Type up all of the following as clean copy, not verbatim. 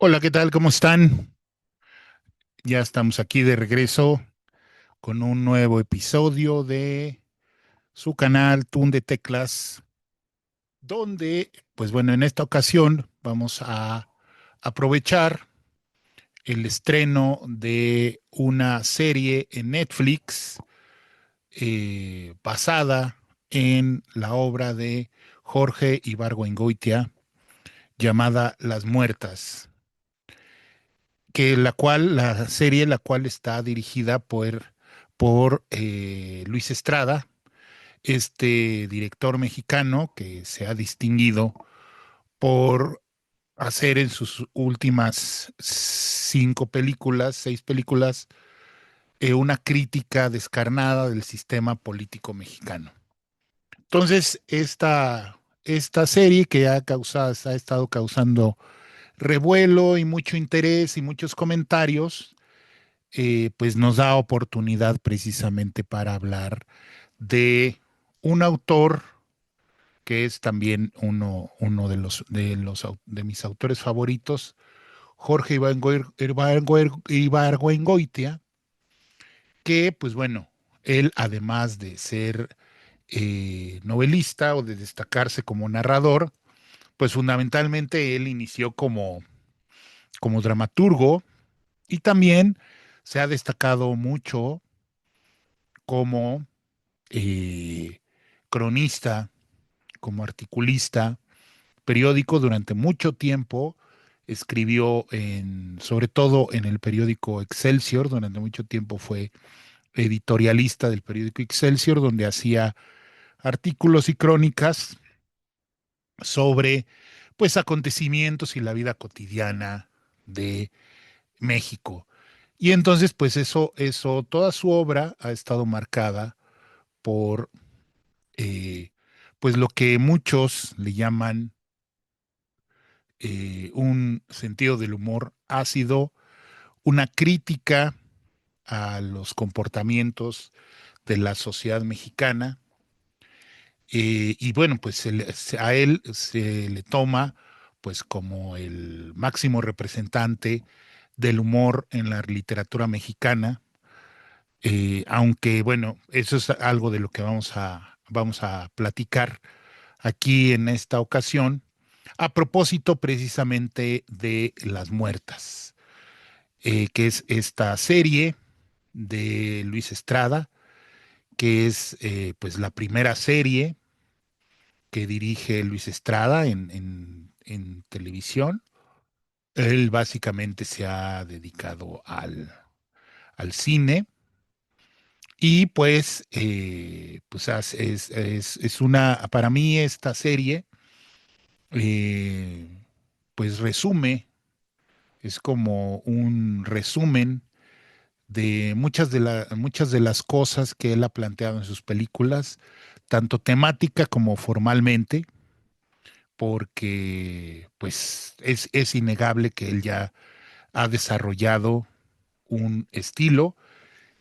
Hola, ¿qué tal? ¿Cómo están? Ya estamos aquí de regreso con un nuevo episodio de su canal Tun de Teclas, donde, pues bueno, en esta ocasión vamos a aprovechar el estreno de una serie en Netflix basada en la obra de Jorge Ibargüengoitia llamada Las Muertas, que la serie, la cual está dirigida por Luis Estrada, este director mexicano que se ha distinguido por hacer en sus últimas seis películas, una crítica descarnada del sistema político mexicano. Entonces, esta serie que ha estado causando revuelo y mucho interés y muchos comentarios, pues nos da oportunidad precisamente para hablar de un autor que es también uno de mis autores favoritos, Jorge Ibargüengoitia, que pues bueno, él además de ser novelista o de destacarse como narrador, pues fundamentalmente él inició como dramaturgo y también se ha destacado mucho como eh, cronista, como articulista, periódico durante mucho tiempo. Escribió sobre todo en el periódico Excelsior, durante mucho tiempo fue editorialista del periódico Excelsior, donde hacía artículos y crónicas sobre pues acontecimientos y la vida cotidiana de México. Y entonces, pues toda su obra ha estado marcada por eh, pues lo que muchos le llaman un sentido del humor ácido, una crítica a los comportamientos de la sociedad mexicana. Y bueno, pues a él se le toma pues como el máximo representante del humor en la literatura mexicana, aunque bueno, eso es algo de lo que vamos a platicar aquí en esta ocasión, a propósito precisamente de Las Muertas, que es esta serie de Luis Estrada, que es pues la primera serie que dirige Luis Estrada en televisión. Él básicamente se ha dedicado al cine y es para mí esta serie, eh, pues es como un resumen de muchas de las cosas que él ha planteado en sus películas, tanto temática como formalmente, porque pues es innegable que él ya ha desarrollado un estilo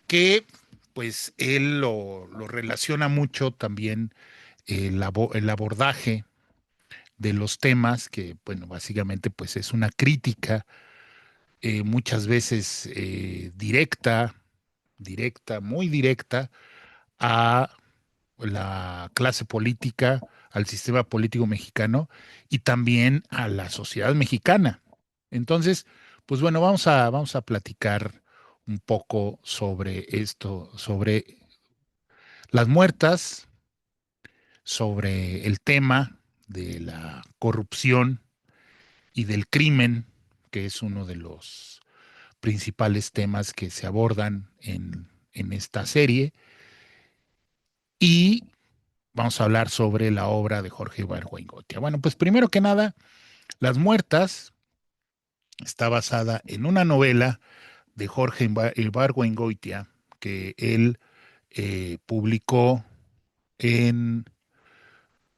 que pues él lo relaciona mucho también el abordaje de los temas, que bueno, básicamente pues es una crítica muchas veces muy directa a la clase política, al sistema político mexicano y también a la sociedad mexicana. Entonces, pues bueno, vamos a platicar un poco sobre esto, sobre las muertas, sobre el tema de la corrupción y del crimen, que es uno de los principales temas que se abordan en esta serie. Y vamos a hablar sobre la obra de Jorge Ibargüengoitia. Bueno, pues primero que nada, Las Muertas está basada en una novela de Jorge Ibargüengoitia que él publicó en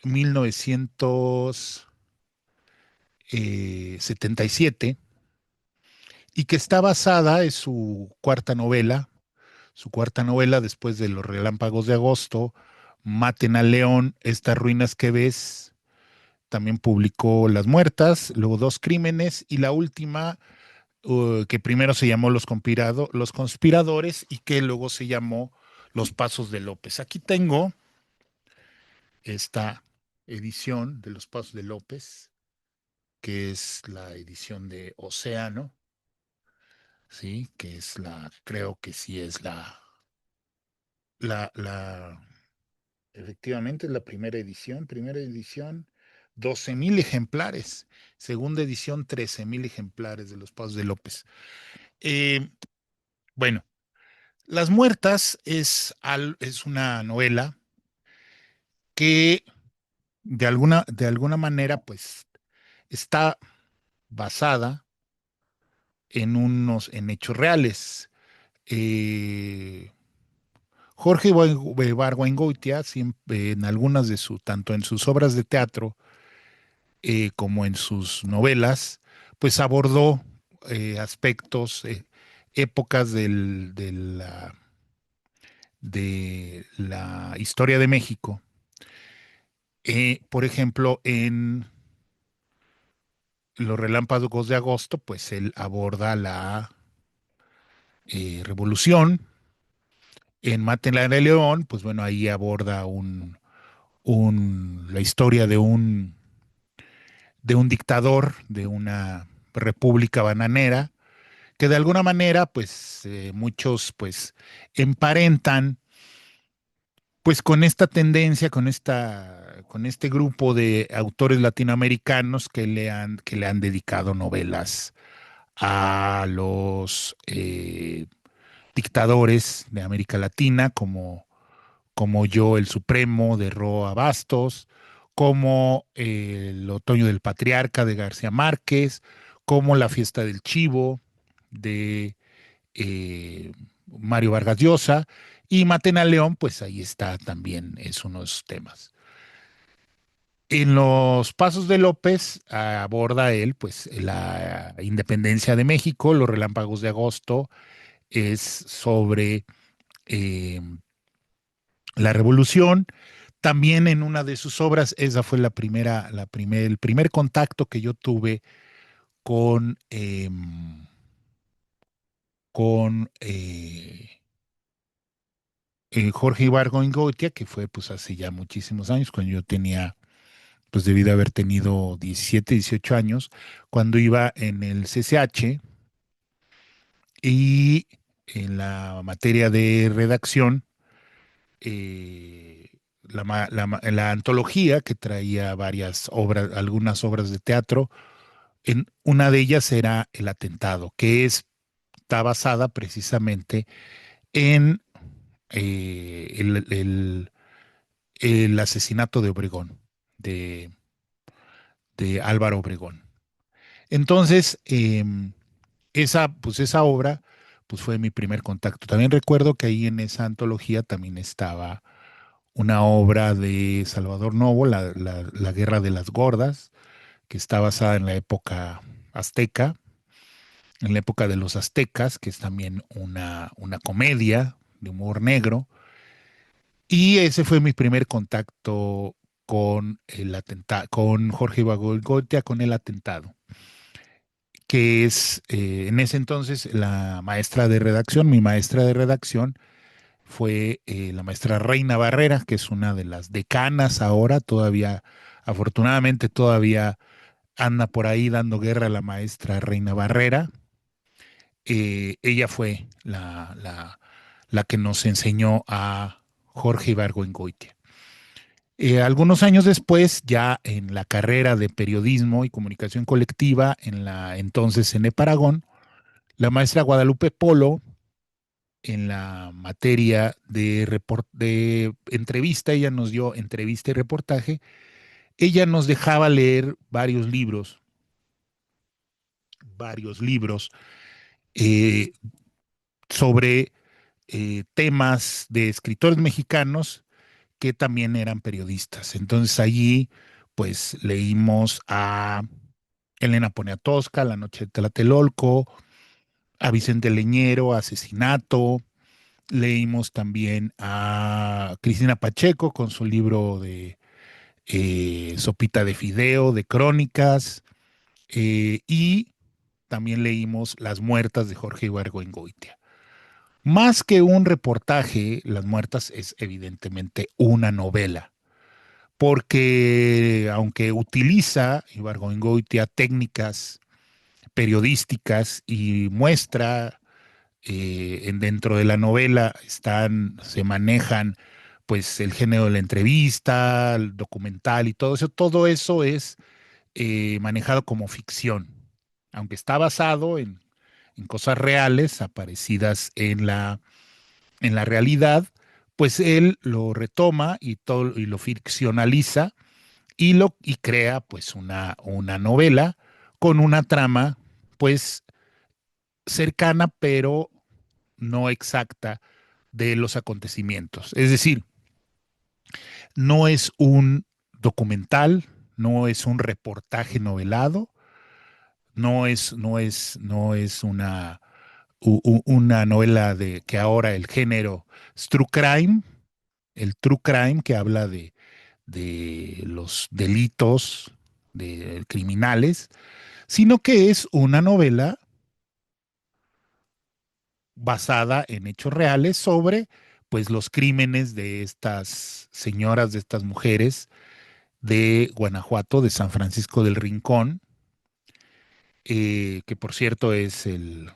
1977 y que está basada, es su cuarta novela después de Los Relámpagos de Agosto, Maten al León, Estas ruinas que ves, también publicó Las Muertas, luego Dos Crímenes y la última, que primero se llamó Los Conspiradores y que luego se llamó Los Pasos de López. Aquí tengo esta edición de Los Pasos de López, que es la edición de Océano, ¿sí? Que es creo que sí es la, efectivamente es la primera edición, 12,000 ejemplares, segunda edición, 13,000 ejemplares de Los Pasos de López. Eh, bueno, Las Muertas es una novela que de alguna manera, pues, está basada en hechos reales. Eh, Jorge Ibargüengoitia, en algunas tanto en sus obras de teatro como en sus novelas, pues abordó aspectos, épocas de la historia de México. Por ejemplo, en Los Relámpagos de Agosto, pues él aborda la revolución. En Mátenla de León, pues bueno, ahí aborda la historia de un dictador, de una república bananera, que de alguna manera, pues muchos, pues, emparentan, pues, con esta tendencia, con este grupo de autores latinoamericanos que le han dedicado novelas a los dictadores de América Latina, como Yo, el Supremo, de Roa Bastos, como El Otoño del Patriarca, de García Márquez, como La Fiesta del Chivo, de Mario Vargas Llosa, y Maten al León, pues ahí está también, es uno de sus temas. En Los Pasos de López aborda él, pues, la independencia de México. Los Relámpagos de Agosto es sobre eh, la revolución. También en una de sus obras, esa fue el primer contacto que yo tuve con, Jorge Ibargüengoitia, que fue pues hace ya muchísimos años, cuando yo tenía, pues debí de haber tenido 17, 18 años, cuando iba en el CCH y en la materia de redacción, la antología que traía varias obras, algunas obras de teatro. En una de ellas era El Atentado, está basada precisamente en el asesinato de Obregón, de, de Álvaro Obregón. Entonces, esa obra, pues fue mi primer contacto. También recuerdo que ahí en esa antología también estaba una obra de Salvador Novo, la Guerra de las Gordas, que está basada en la época azteca, en la época de los aztecas, que es también una comedia de humor negro. Y ese fue mi primer contacto con el atentado, con Jorge Ibargüengoitia, con el atentado, que es en ese entonces la maestra de redacción. Mi maestra de redacción fue la maestra Reina Barrera, que es una de las decanas ahora, todavía, afortunadamente todavía anda por ahí dando guerra a la maestra Reina Barrera. Ella fue la que nos enseñó a Jorge Ibargüengoitia. Algunos años después, ya en la carrera de periodismo y comunicación colectiva, en la entonces en Paragón, la maestra Guadalupe Polo, en la materia de entrevista, ella nos dio entrevista y reportaje. Ella nos dejaba leer varios libros eh, sobre temas de escritores mexicanos que también eran periodistas. Entonces allí, pues leímos a Elena Poniatowska, La Noche de Tlatelolco, a Vicente Leñero, Asesinato. Leímos también a Cristina Pacheco con su libro Sopita de Fideo, de Crónicas, y también leímos Las Muertas de Jorge Ibargüengoitia. Más que un reportaje, Las Muertas es evidentemente una novela, porque aunque utiliza Ibargüengoitia técnicas periodísticas y muestra dentro de la novela se manejan pues el género de la entrevista, el documental y todo eso es manejado como ficción, aunque está basado en cosas reales aparecidas en la realidad, pues él lo retoma y lo ficcionaliza y crea pues una novela con una trama pues cercana pero no exacta de los acontecimientos. Es decir, no es un documental, no es un reportaje novelado, no es una novela de que ahora el género es true crime, el true crime que habla de los delitos de criminales, sino que es una novela basada en hechos reales sobre pues los crímenes de estas señoras, de estas mujeres de Guanajuato, de San Francisco del Rincón, que por cierto es el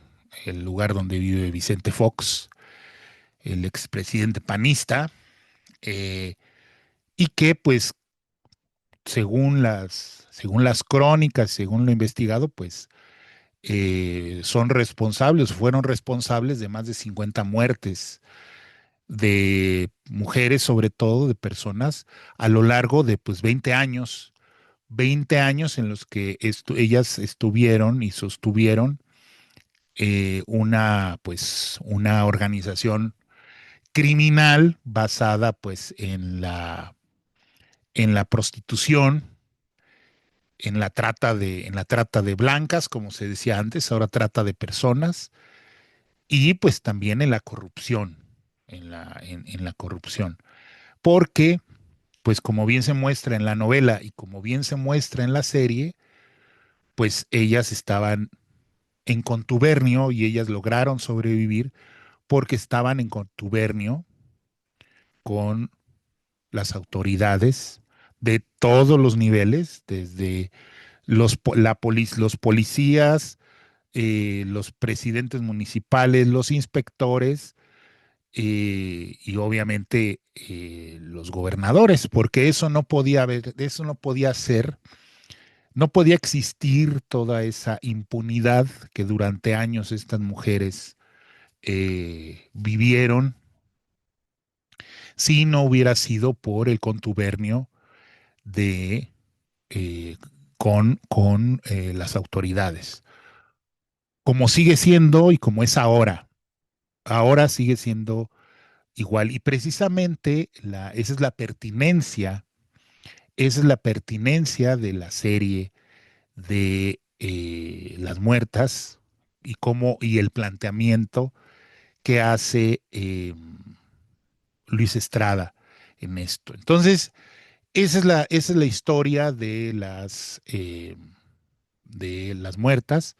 lugar donde vive Vicente Fox, el expresidente panista, eh, y que pues según las crónicas, según lo investigado, pues son responsables, fueron responsables de más de 50 muertes de mujeres, sobre todo de personas, a lo largo de pues 20 años en los que ellas estuvieron y sostuvieron una organización criminal basada pues en la prostitución, en la trata de blancas, como se decía antes, ahora trata de personas, y pues también en la corrupción, en la corrupción. Porque, pues como bien se muestra en la novela y como bien se muestra en la serie, pues ellas estaban en contubernio y ellas lograron sobrevivir porque estaban en contubernio con las autoridades de todos los niveles, desde los policías, los presidentes municipales, los inspectores y obviamente los gobernadores, porque eso no podía ser, no podía existir toda esa impunidad que durante años estas mujeres vivieron si no hubiera sido por el contubernio de con las autoridades. Como sigue siendo y como es ahora, ahora sigue siendo igual. Y precisamente esa es la pertinencia de la serie de Las Muertas y el planteamiento que hace Luis Estrada en esto. Entonces, esa es la historia de las muertas.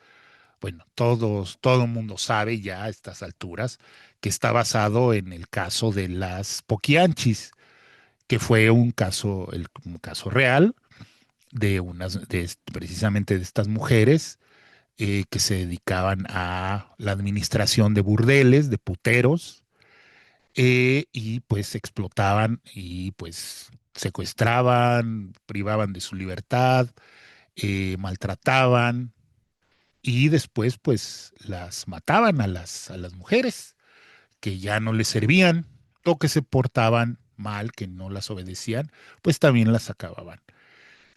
Bueno, todo el mundo sabe ya a estas alturas que está basado en el caso de las Poquianchis, que fue un caso real precisamente de estas mujeres que se dedicaban a la administración de burdeles, de puteros, y pues explotaban y pues secuestraban, privaban de su libertad, maltrataban y después pues las mataban a las mujeres que ya no les servían o que se portaban mal, que no las obedecían, pues también las acababan.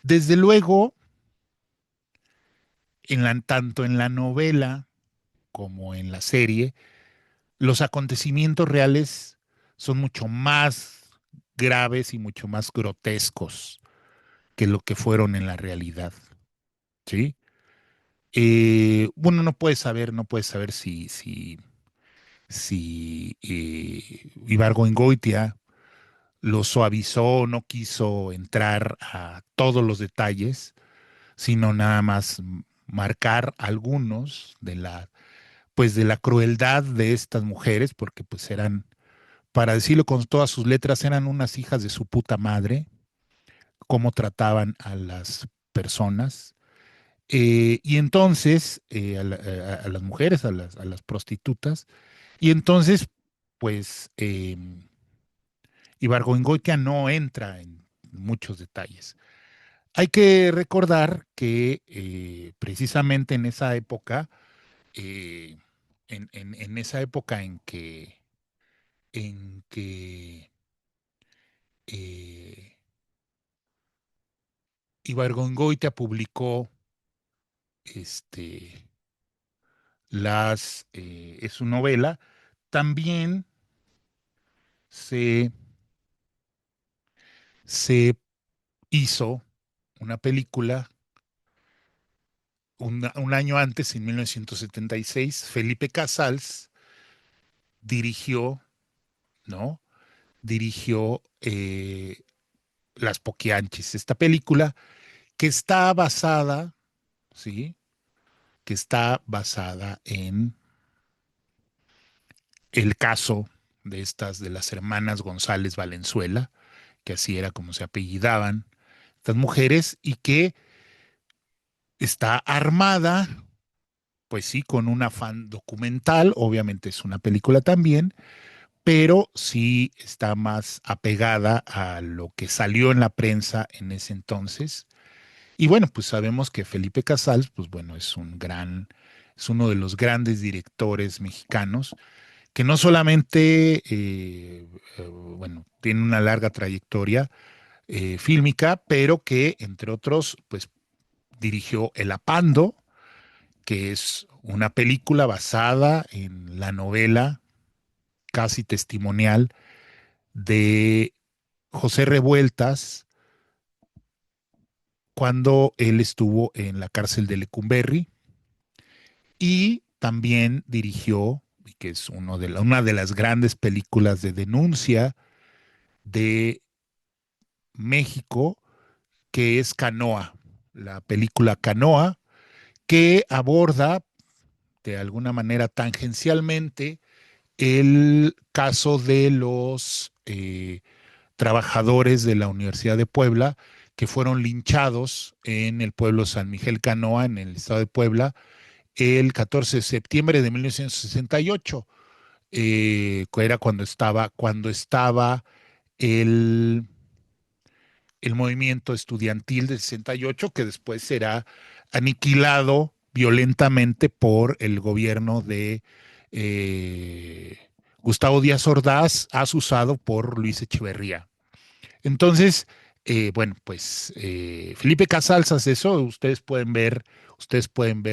Desde luego, tanto en la novela como en la serie, los acontecimientos reales son mucho más graves y mucho más grotescos que lo que fueron en la realidad, ¿sí? Uno no puede saber si Ibargüengoitia lo suavizó, no quiso entrar a todos los detalles, sino nada más marcar algunos de pues de la crueldad de estas mujeres, porque pues eran, para decirlo con todas sus letras, eran unas hijas de su puta madre, cómo trataban a las personas. Y entonces, a las mujeres, a las prostitutas, y entonces, pues, Ibargüengoitia no entra en muchos detalles. Hay que recordar que precisamente eh, en esa época en que eh, Ibargüengoitia publicó este, es su novela, también se, se hizo una película un año antes, en 1976. Felipe Casals dirigió, ¿no? Dirigió Las Poquianchis, esta película que está basada, ¿sí? Que está basada en el caso de las hermanas González Valenzuela, que así era como se apellidaban estas mujeres, y que está armada, pues sí, con un afán documental, obviamente es una película también, pero sí está más apegada a lo que salió en la prensa en ese entonces. Y bueno, pues sabemos que Felipe Casals, pues bueno, es uno de los grandes directores mexicanos que no solamente, bueno, tiene una larga trayectoria fílmica, pero que, entre otros, pues dirigió El Apando, que es una película basada en la novela casi testimonial de José Revueltas cuando él estuvo en la cárcel de Lecumberri, y también dirigió, y que es una de las grandes películas de denuncia de México, que es Canoa, la película Canoa, que aborda de alguna manera tangencialmente el caso de los trabajadores de la Universidad de Puebla que fueron linchados en el pueblo San Miguel Canoa, en el estado de Puebla, el 14 de septiembre de 1968, que era cuando estaba el, el movimiento estudiantil del 68, que después será aniquilado violentamente por el gobierno de Gustavo Díaz Ordaz, asusado por Luis Echeverría. Entonces, bueno, pues Felipe Casals hace eso. Ustedes pueden ver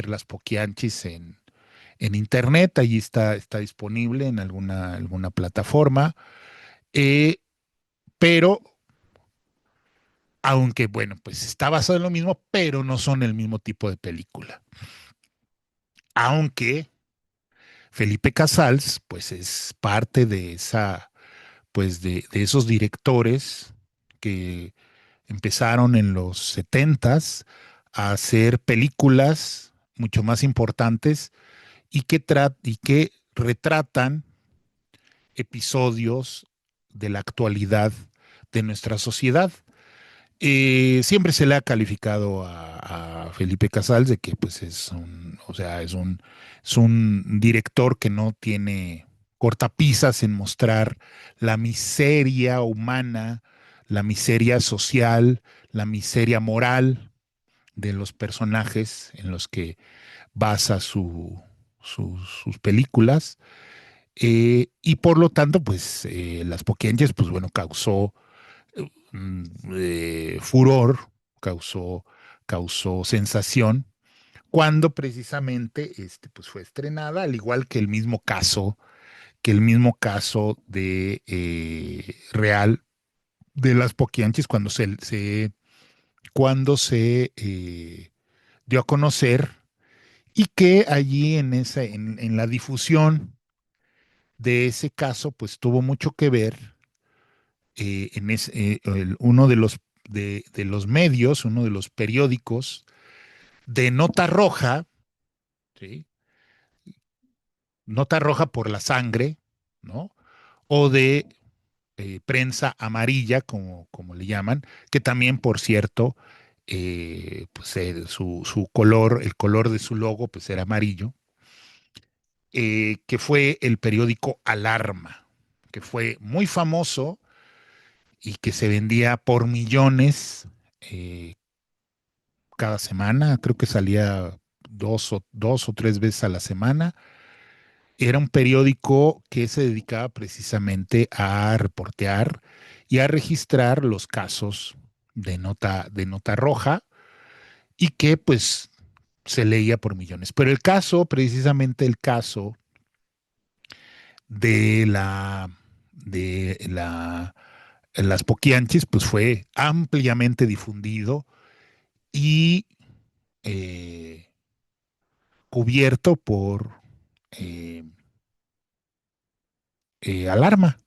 las Poquianchis en internet, allí está disponible en alguna plataforma. Eh, pero, aunque bueno, pues está basado en lo mismo, pero no son el mismo tipo de película. Aunque Felipe Casals, pues es parte de pues de esos directores que empezaron en los setentas a hacer películas mucho más importantes y que retratan episodios de la actualidad de nuestra sociedad. Siempre se le ha calificado a Felipe Casals de que pues o sea, es un director que no tiene cortapisas en mostrar la miseria humana, la miseria social, la miseria moral de los personajes en los que basa sus películas. Y por lo tanto, pues Las Poquianches, pues bueno, causó furor, causó, causó sensación, cuando precisamente pues fue estrenada, al igual que el mismo caso de Real de Las Poquianchis, cuando se dio a conocer, y que allí en la difusión de ese caso, pues tuvo mucho que ver uno de los medios, uno de los periódicos de nota roja, ¿sí? Nota roja por la sangre, ¿no? O de prensa amarilla, como le llaman, que también, por cierto, pues su color, el color de su logo, pues era amarillo, que fue el periódico Alarma, que fue muy famoso y que se vendía por millones eh, cada semana, creo que salía dos o tres veces a la semana. Era un periódico que se dedicaba precisamente a reportear y a registrar los casos de nota roja y que pues se leía por millones. Pero el caso, precisamente el caso de las Poquianchis, pues fue ampliamente difundido y eh, cubierto por eh, Alarma.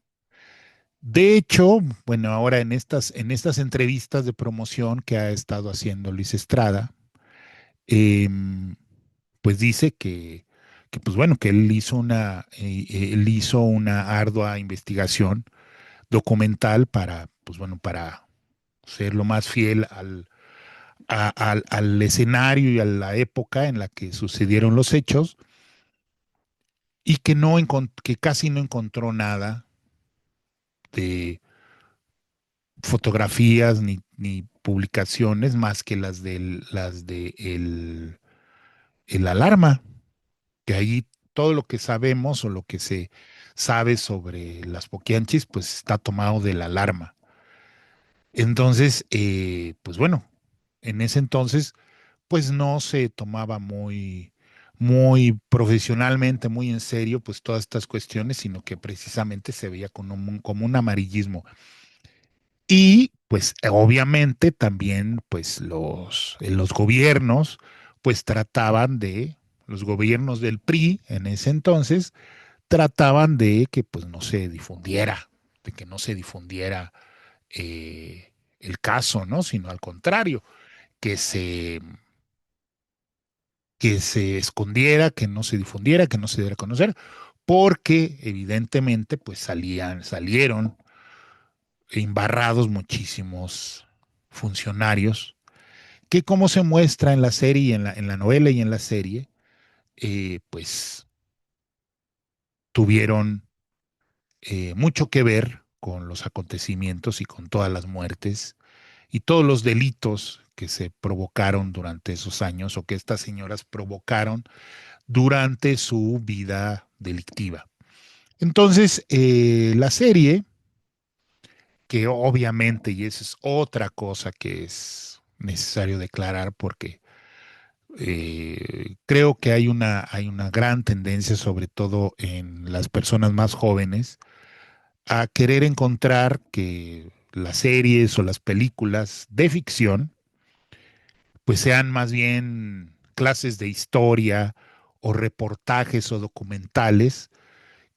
De hecho, bueno, ahora en estas entrevistas de promoción que ha estado haciendo Luis Estrada, eh, pues dice pues bueno, que él hizo una ardua investigación documental para, pues bueno, para ser lo más fiel al escenario y a la época en la que sucedieron los hechos y que casi no encontró nada de fotografías ni publicaciones más que las de el Alarma, que ahí todo lo que sabemos o lo que se sabe sobre las Poquianchis, pues está tomado del Alarma. Entonces, pues bueno, en ese entonces, pues no se tomaba muy profesionalmente, muy en serio, pues todas estas cuestiones, sino que precisamente se veía como un amarillismo. Y pues obviamente también pues los gobiernos pues los gobiernos del PRI en ese entonces trataban de que pues no se difundiera, de que no se difundiera el caso, ¿no? Sino al contrario, que se, que se escondiera, que no se difundiera, que no se diera a conocer, porque evidentemente pues salieron embarrados muchísimos funcionarios que como se muestra en la serie y en la novela y en la serie, pues tuvieron mucho que ver con los acontecimientos y con todas las muertes y todos los delitos que se provocaron durante esos años o que estas señoras provocaron durante su vida delictiva. Entonces, la serie, que obviamente, y esa es otra cosa que es necesario declarar porque creo que hay una gran tendencia, sobre todo en las personas más jóvenes, a querer encontrar que las series o las películas de ficción, pues sean más bien clases de historia o reportajes o documentales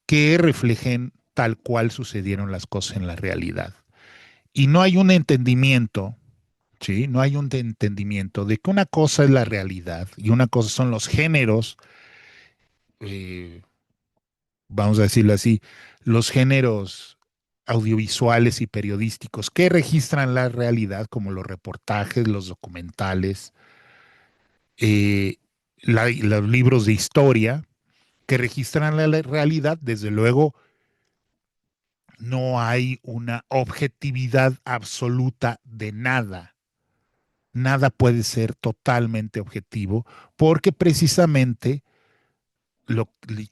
que reflejen tal cual sucedieron las cosas en la realidad. Y no hay un entendimiento, ¿sí? No hay un entendimiento de que una cosa es la realidad y una cosa son los géneros, eh, vamos a decirlo así, los géneros audiovisuales y periodísticos que registran la realidad, como los reportajes, los documentales, eh, los libros de historia, que registran la realidad. Desde luego, no hay una objetividad absoluta de nada. Nada puede ser totalmente objetivo porque precisamente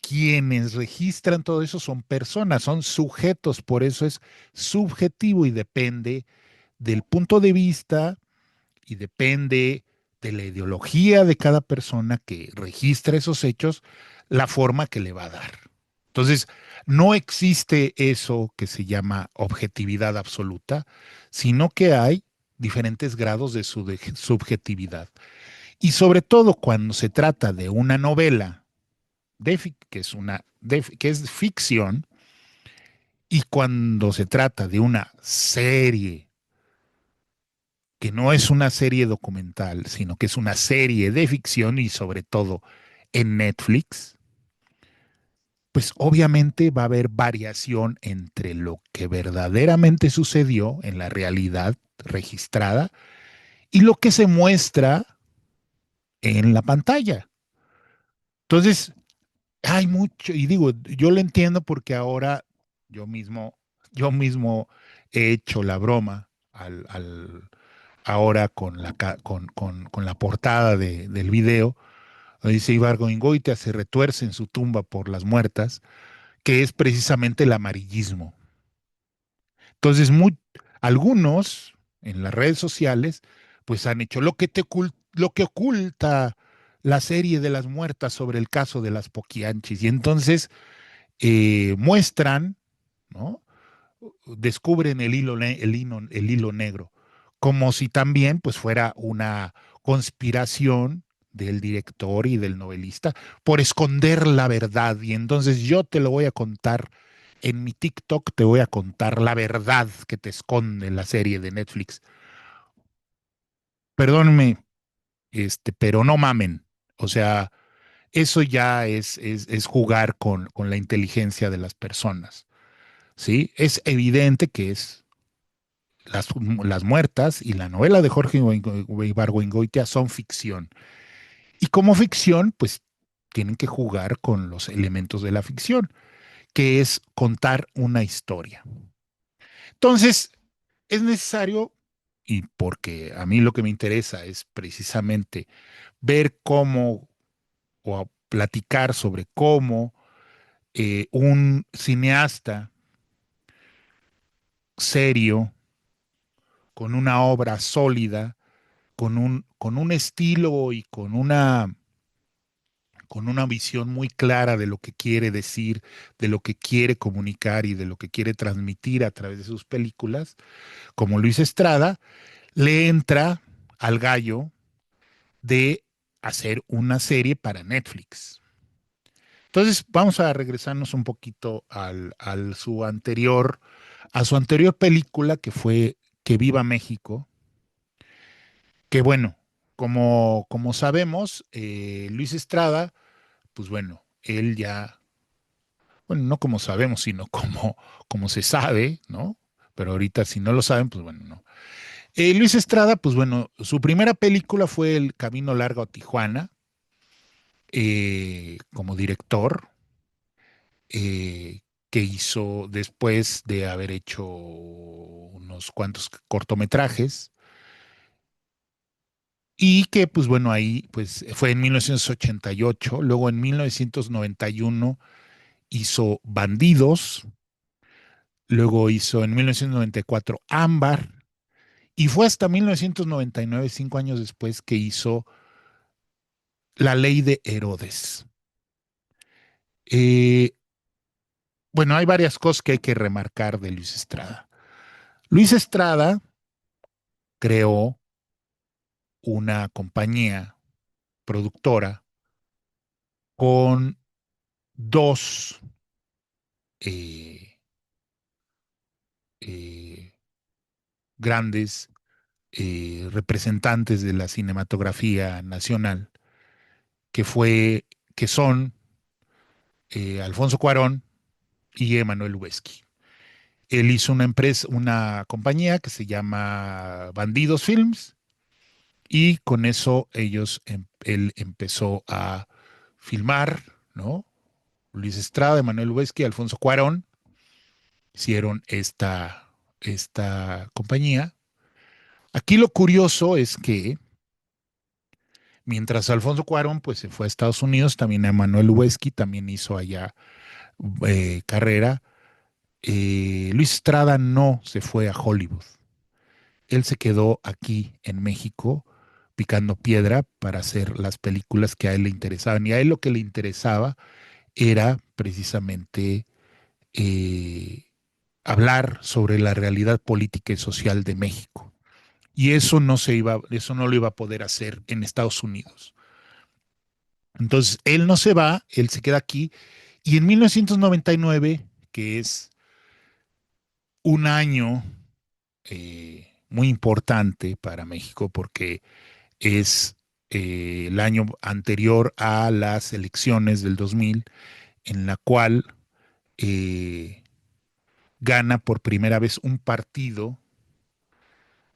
quienes registran todo eso son personas, son sujetos, por eso es subjetivo y depende del punto de vista y depende de la ideología de cada persona que registra esos hechos, la forma que le va a dar. Entonces, no existe eso que se llama objetividad absoluta, sino que hay diferentes grados de subjetividad. Y sobre todo cuando se trata de una novela que es ficción Y cuando se trata de una serie que no es una serie documental, sino que es una serie de ficción y sobre todo en Netflix, pues obviamente va a haber variación entre lo que verdaderamente sucedió en la realidad registrada y lo que se muestra en la pantalla. Entonces, hay mucho, y digo, yo lo entiendo porque ahora yo mismo, yo mismo he hecho la broma ahora con la portada del video. Dice Ibargüengoitia se retuerce en su tumba por las muertas, que es precisamente el amarillismo. Entonces, algunos en las redes sociales, pues han hecho lo que oculta la serie de las muertas sobre el caso de las Poquianchis. Y entonces muestran, ¿no? Descubren el hilo negro, como si también pues fuera una conspiración del director y del novelista por esconder la verdad. Y entonces yo te lo voy a contar en mi TikTok, te voy a contar la verdad que te esconde la serie de Netflix. Perdónenme, pero no mamen. O sea, eso ya es jugar con la inteligencia de las personas. ¿Sí? Es evidente que es las muertas y la novela de Jorge Ibargüengoitia son ficción. Y como ficción, pues tienen que jugar con los elementos de la ficción, que es contar una historia. Entonces, es necesario, y porque a mí lo que me interesa es precisamente ver cómo o platicar sobre cómo un cineasta serio, con una obra sólida, con un estilo y con una visión muy clara de lo que quiere decir, de lo que quiere comunicar y de lo que quiere transmitir a través de sus películas, como Luis Estrada, le entra al gallo de hacer una serie para Netflix. Entonces, vamos a regresarnos un poquito a su anterior película que fue Que Viva México, que bueno, como sabemos, Luis Estrada, pues bueno, él ya, bueno, no como sabemos, sino como se sabe, ¿no? Pero ahorita si no lo saben, pues bueno, no. Luis Estrada, pues bueno, su primera película fue El Camino Largo a Tijuana, como director, que hizo después de haber hecho unos cuantos cortometrajes y que pues bueno ahí pues fue en 1988, luego en 1991 hizo Bandidos, luego hizo en 1994 Ámbar y fue hasta 1999, 5 años después, que hizo La Ley de Herodes. Eh, bueno, hay varias cosas que hay que remarcar de Luis Estrada. Luis Estrada creó una compañía productora con dos eh, eh, grandes representantes de la cinematografía nacional, que fue, que son Alfonso Cuarón y Emanuel Lubezki. Él hizo una empresa, una compañía que se llama Bandidos Films, y con eso él empezó a filmar, ¿no? Luis Estrada, Emanuel Lubezki, Alfonso Cuarón hicieron esta compañía. Aquí lo curioso es que mientras Alfonso Cuarón pues se fue a Estados Unidos, también Emanuel Lubezki también hizo allá carrera. Luis Estrada no se fue a Hollywood. Él se quedó aquí en México picando piedra para hacer las películas que a él le interesaban. Y a él lo que le interesaba era precisamente eh, hablar sobre la realidad política y social de México. Y eso no lo iba a poder hacer en Estados Unidos. Entonces, él no se va, él se queda aquí. Y en 1999, que es un año muy importante para México porque es el año anterior a las elecciones del 2000, en la cual eh, gana por primera vez un partido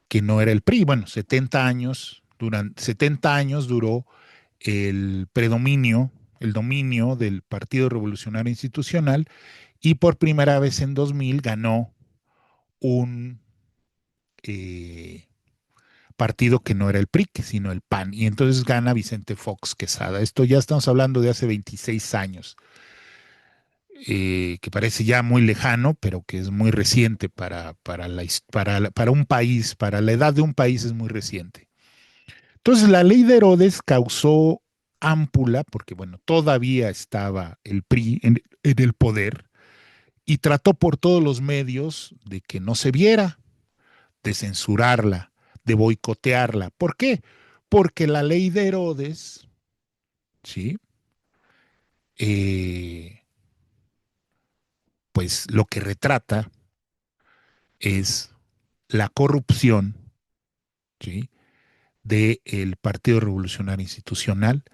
que no era el PRI. Bueno, 70 años, durante 70 años duró el predominio, el dominio del Partido Revolucionario Institucional, y por primera vez en 2000 ganó un partido que no era el PRI, sino el PAN, y entonces gana Vicente Fox Quesada. Esto ya estamos hablando de hace 26 años, que parece ya muy lejano, pero que es muy reciente para un país, para la edad de un país es muy reciente. Entonces la ley de Herodes causó ámpula, porque bueno, todavía estaba el PRI en el poder, y trató por todos los medios de que no se viera, de censurarla, de boicotearla. ¿Por qué? Porque la ley de Herodes, ¿sí? Eh, pues lo que retrata es la corrupción, ¿sí? Del Partido Revolucionario Institucional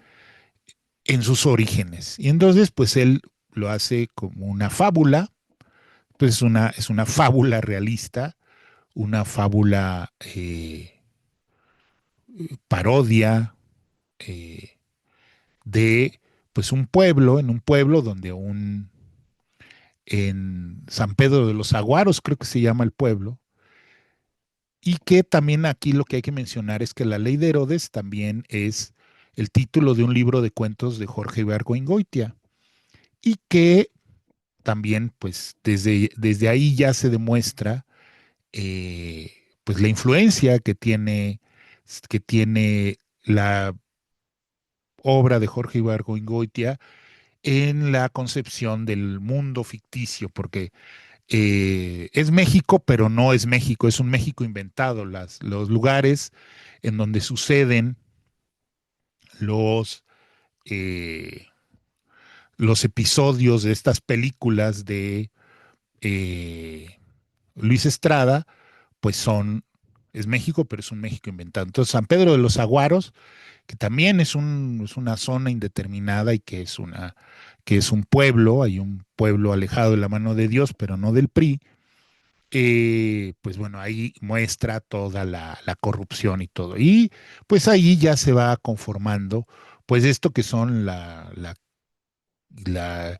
en sus orígenes. Y entonces, pues él lo hace como una fábula, pues es una fábula realista, una fábula parodia eh, de pues un pueblo, en un pueblo donde en San Pedro de los Aguaros, creo que se llama el pueblo, y que también aquí lo que hay que mencionar es que la ley de Herodes también es el título de un libro de cuentos de Jorge Goitia, y que también pues desde ahí ya se demuestra pues la influencia que tiene la obra de Jorge Goitia en la concepción del mundo ficticio, porque es México, pero no es México, es un México inventado. Los lugares en donde suceden los, eh, los episodios de estas películas de eh, Luis Estrada, pues es México, pero es un México inventado. Entonces, San Pedro de los Aguaros, que también es una zona indeterminada y que es un pueblo, hay un pueblo alejado de la mano de Dios, pero no del PRI, pues bueno, ahí muestra toda la corrupción y todo. Y pues ahí ya se va conformando, pues esto que son la, la,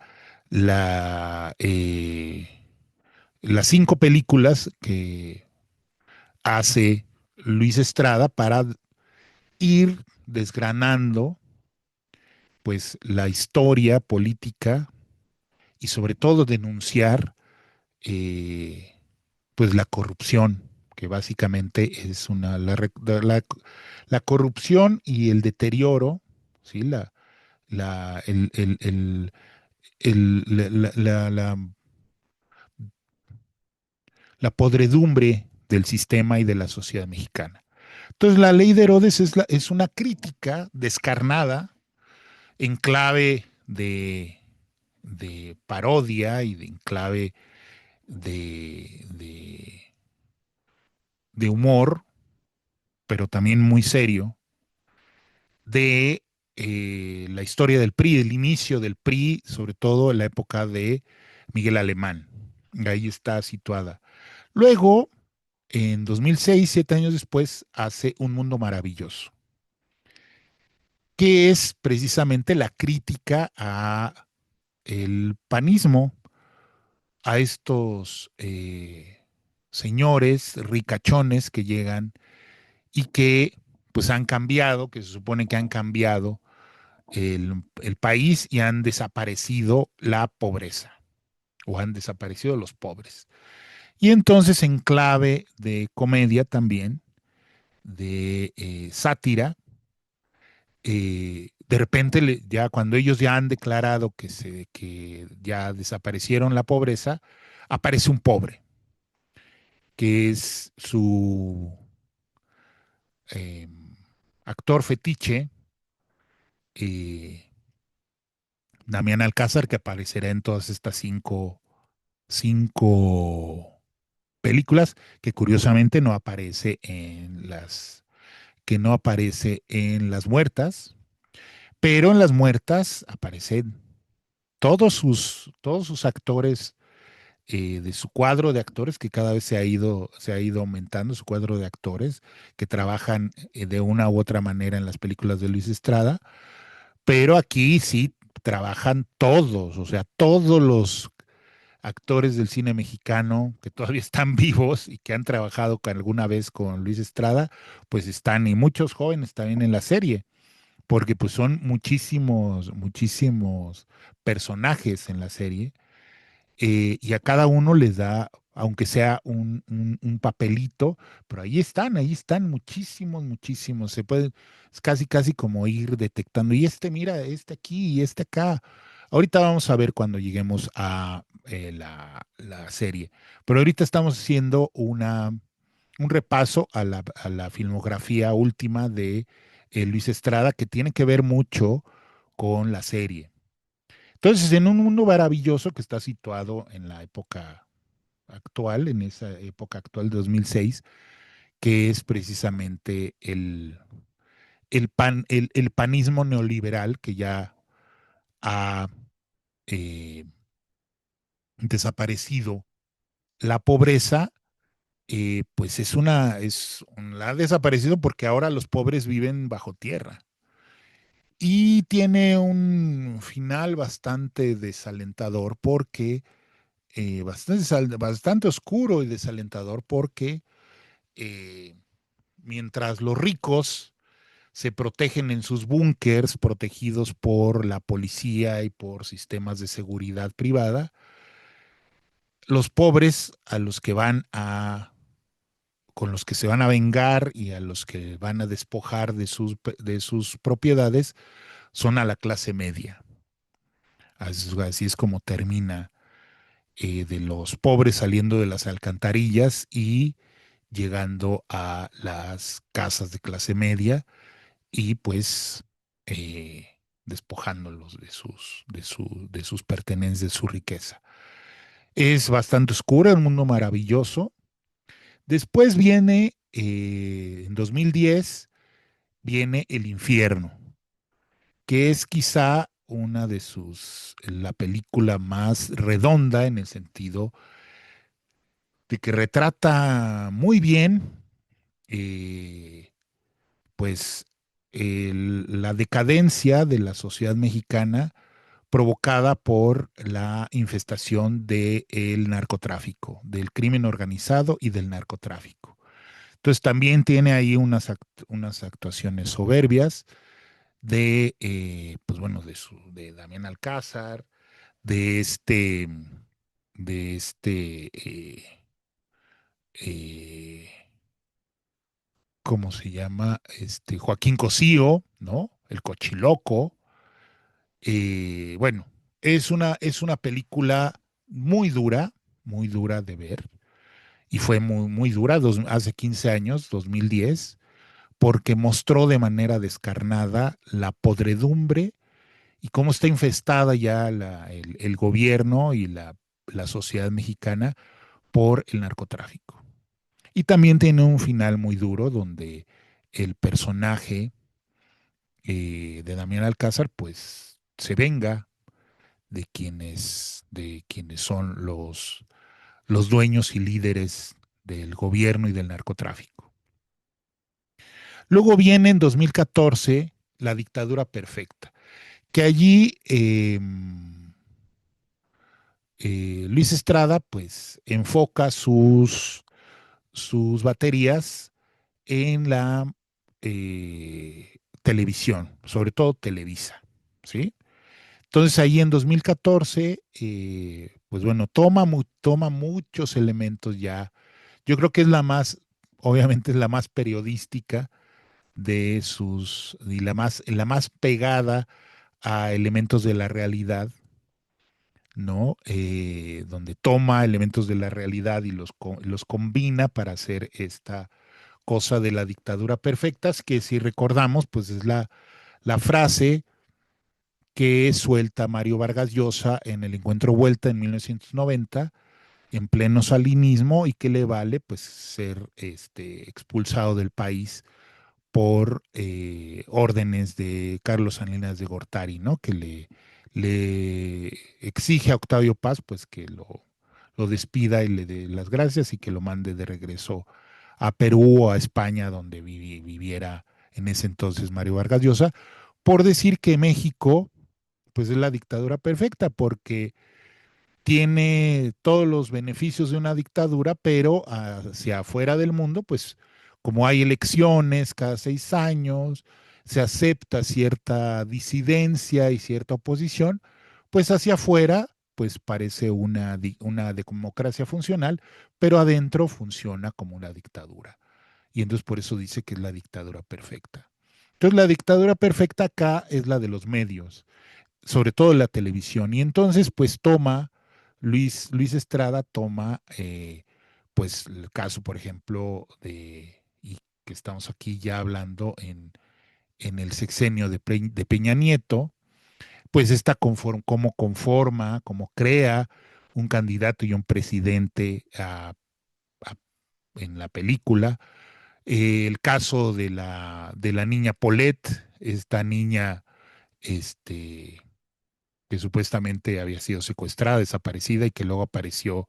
las 5 películas que hace Luis Estrada para ir desgranando pues la historia política y sobre todo denunciar pues la corrupción, que básicamente es la corrupción y el deterioro, ¿sí? La, la la podredumbre del sistema y de la sociedad mexicana. Entonces, la ley de Herodes es una crítica descarnada en clave de parodia y en clave de humor, pero también muy serio, de la historia del PRI, del inicio del PRI, sobre todo en la época de Miguel Alemán. Ahí está situada. Luego, en 2006, 7 años después, hace Un Mundo Maravilloso, que es precisamente la crítica a el panismo, a estos señores ricachones que llegan y que pues han cambiado, que se supone que han cambiado el país y han desaparecido la pobreza o han desaparecido los pobres. Y entonces en clave de comedia también, de sátira, de repente ya cuando ellos ya han declarado que ya desaparecieron la pobreza, aparece un pobre, que es su eh, actor fetiche, eh, Damián Alcázar, que aparecerá en todas estas cinco, películas que curiosamente no aparece en las muertas, pero en las muertas aparecen todos sus actores, de su cuadro de actores que cada vez se ha ido aumentando, su cuadro de actores que trabajan, de una u otra manera en las películas de Luis Estrada, pero aquí sí trabajan todos, o sea, todos los actores del cine mexicano que todavía están vivos y que han trabajado alguna vez con Luis Estrada, pues están, y muchos jóvenes también en la serie, porque pues son muchísimos, muchísimos personajes en la serie, y a cada uno les da, aunque sea un papelito, pero ahí están muchísimos, muchísimos. Es casi, casi como ir detectando, y mira, este aquí y este acá. Ahorita vamos a ver cuando lleguemos a, la serie, pero ahorita estamos haciendo un repaso a la filmografía última de, Luis Estrada, que tiene que ver mucho con la serie. Entonces, en un mundo maravilloso que está situado en la época actual, en esa época actual de 2006, que es precisamente el panismo neoliberal que ya ha, eh, desaparecido la pobreza, pues la ha desaparecido porque ahora los pobres viven bajo tierra. Y tiene un final bastante desalentador porque, bastante oscuro y desalentador porque, eh, mientras los ricos se protegen en sus búnkers, protegidos por la policía y por sistemas de seguridad privada, los pobres con los que se van a vengar y a los que van a despojar de sus propiedades, son a la clase media. Así es como termina, de los pobres saliendo de las alcantarillas y llegando a las casas de clase media, y pues, despojándolos de sus pertenencias, de su riqueza. Es bastante oscura, un mundo maravilloso. Después viene, en 2010, viene El Infierno, que es quizá la película más redonda en el sentido de que retrata muy bien, eh, pues, la decadencia de la sociedad mexicana provocada por la infestación del narcotráfico, del crimen organizado y del narcotráfico. Entonces también tiene ahí unas actuaciones soberbias pues bueno, de Damián Alcázar, de este, de este, eh, ¿cómo se llama? Joaquín Cosío, ¿no? El Cochiloco. Bueno, es una película muy dura de ver, y fue muy, muy dura, hace 15 años, 2010, porque mostró de manera descarnada la podredumbre y cómo está infestada ya el gobierno y la sociedad mexicana por el narcotráfico. Y también tiene un final muy duro donde el personaje, de Damián Alcázar, pues se venga de quienes son los dueños y líderes del gobierno y del narcotráfico. Luego viene en 2014 La dictadura perfecta, que allí, Luis Estrada pues enfoca sus baterías en la, televisión, sobre todo Televisa, ¿sí? Entonces ahí en 2014, pues bueno, toma muchos elementos ya. Yo creo que obviamente es la más periodística y la más pegada a elementos de la realidad, ¿no? Donde toma elementos de la realidad y los combina para hacer esta cosa de la dictadura perfecta, que si recordamos, pues es la frase que suelta Mario Vargas Llosa en el Encuentro Vuelta en 1990, en pleno salinismo y que le vale pues ser expulsado del país por órdenes de Carlos Salinas de Gortari, ¿no? Que le exige a Octavio Paz pues que lo despida y le dé las gracias y que lo mande de regreso a Perú o a España, donde viviera en ese entonces Mario Vargas Llosa, por decir que México pues es la dictadura perfecta, porque tiene todos los beneficios de una dictadura, pero hacia afuera del mundo, pues como hay elecciones cada 6 años, se acepta cierta disidencia y cierta oposición, pues hacia afuera, pues parece una democracia funcional, pero adentro funciona como una dictadura. Y entonces por eso dice que es la dictadura perfecta. Entonces la dictadura perfecta acá es la de los medios, sobre todo la televisión. Y entonces, pues Luis Estrada toma, pues el caso, por ejemplo, y que estamos aquí ya hablando en el sexenio de Peña Nieto, pues está cómo crea un candidato y un presidente a, en la película. El caso de la niña Paulette, esta niña, este, que supuestamente había sido secuestrada, desaparecida y que luego apareció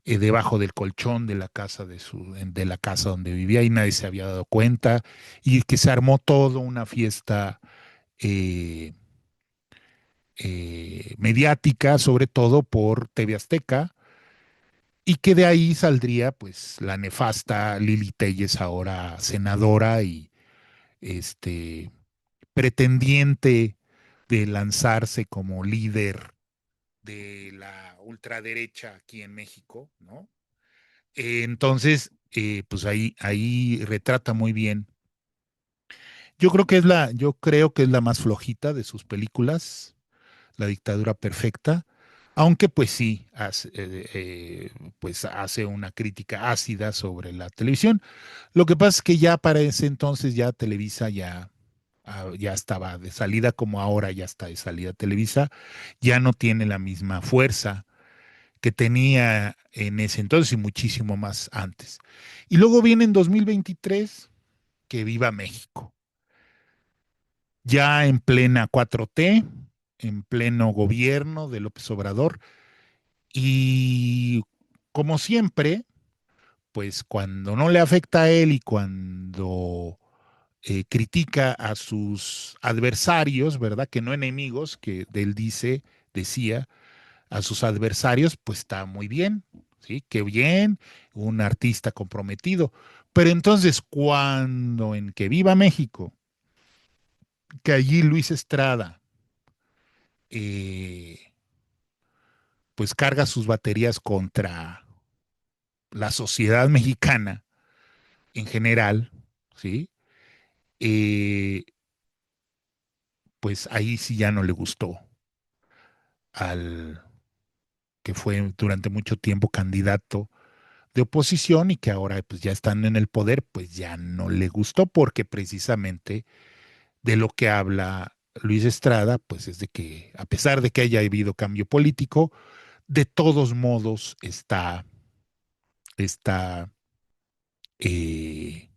debajo del colchón de la casa de la casa donde vivía y nadie se había dado cuenta y que se armó todo una fiesta eh, mediática, sobre todo por TV Azteca, y que de ahí saldría pues la nefasta Lili Telles, ahora senadora y este pretendiente de lanzarse como líder de la ultraderecha aquí en México, ¿no? Entonces, pues ahí retrata muy bien. Yo creo que es la más flojita de sus películas, La dictadura perfecta, aunque pues sí, pues hace una crítica ácida sobre la televisión. Lo que pasa es que ya para ese entonces ya Televisa ya estaba de salida, como ahora ya está de salida Televisa, ya no tiene la misma fuerza que tenía en ese entonces y muchísimo más antes. Y luego viene en 2023, que viva México, ya en plena 4T, en pleno gobierno de López Obrador, y como siempre, pues cuando no le afecta a él y cuando critica a sus adversarios, ¿verdad? Que no enemigos, que él decía, a sus adversarios, pues está muy bien, ¿sí? Qué bien, un artista comprometido. Pero entonces, cuando en Que Viva México, que allí Luis Estrada, eh, pues carga sus baterías contra la sociedad mexicana en general, ¿sí? Eh, pues ahí sí ya no le gustó al que fue durante mucho tiempo candidato de oposición y que ahora pues ya están en el poder, pues ya no le gustó porque precisamente de lo que habla Luis Estrada, pues es de que a pesar de que haya habido cambio político, de todos modos está eh,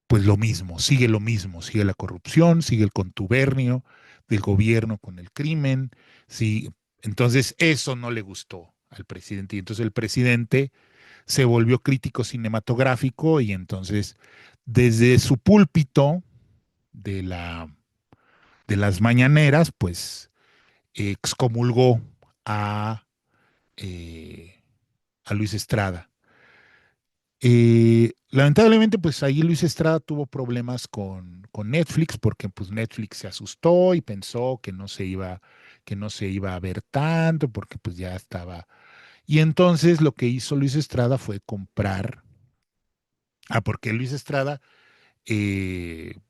pues lo mismo, sigue la corrupción, sigue el contubernio del gobierno con el crimen, sí, entonces eso no le gustó al presidente y entonces el presidente se volvió crítico cinematográfico y entonces desde su púlpito de de las mañaneras, pues excomulgó a, eh, a Luis Estrada. Lamentablemente, pues ahí Luis Estrada tuvo problemas con Netflix, porque pues Netflix se asustó y pensó que no se iba a ver tanto, porque pues ya estaba. Y entonces lo que hizo Luis Estrada fue comprar. Porque Luis Estrada,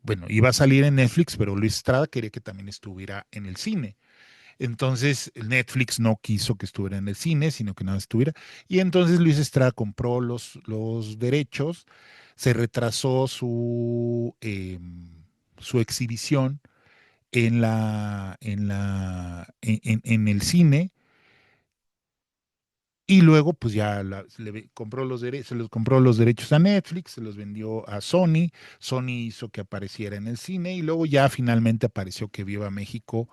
bueno, iba a salir en Netflix, pero Luis Estrada quería que también estuviera en el cine. Entonces Netflix no quiso que estuviera en el cine, sino que nada estuviera. Y entonces Luis Estrada compró los derechos, se retrasó su exhibición en el cine Y luego, pues ya compró se los compró los derechos a Netflix, se los vendió a Sony. Sony hizo que apareciera en el cine y luego ya finalmente apareció Que Viva México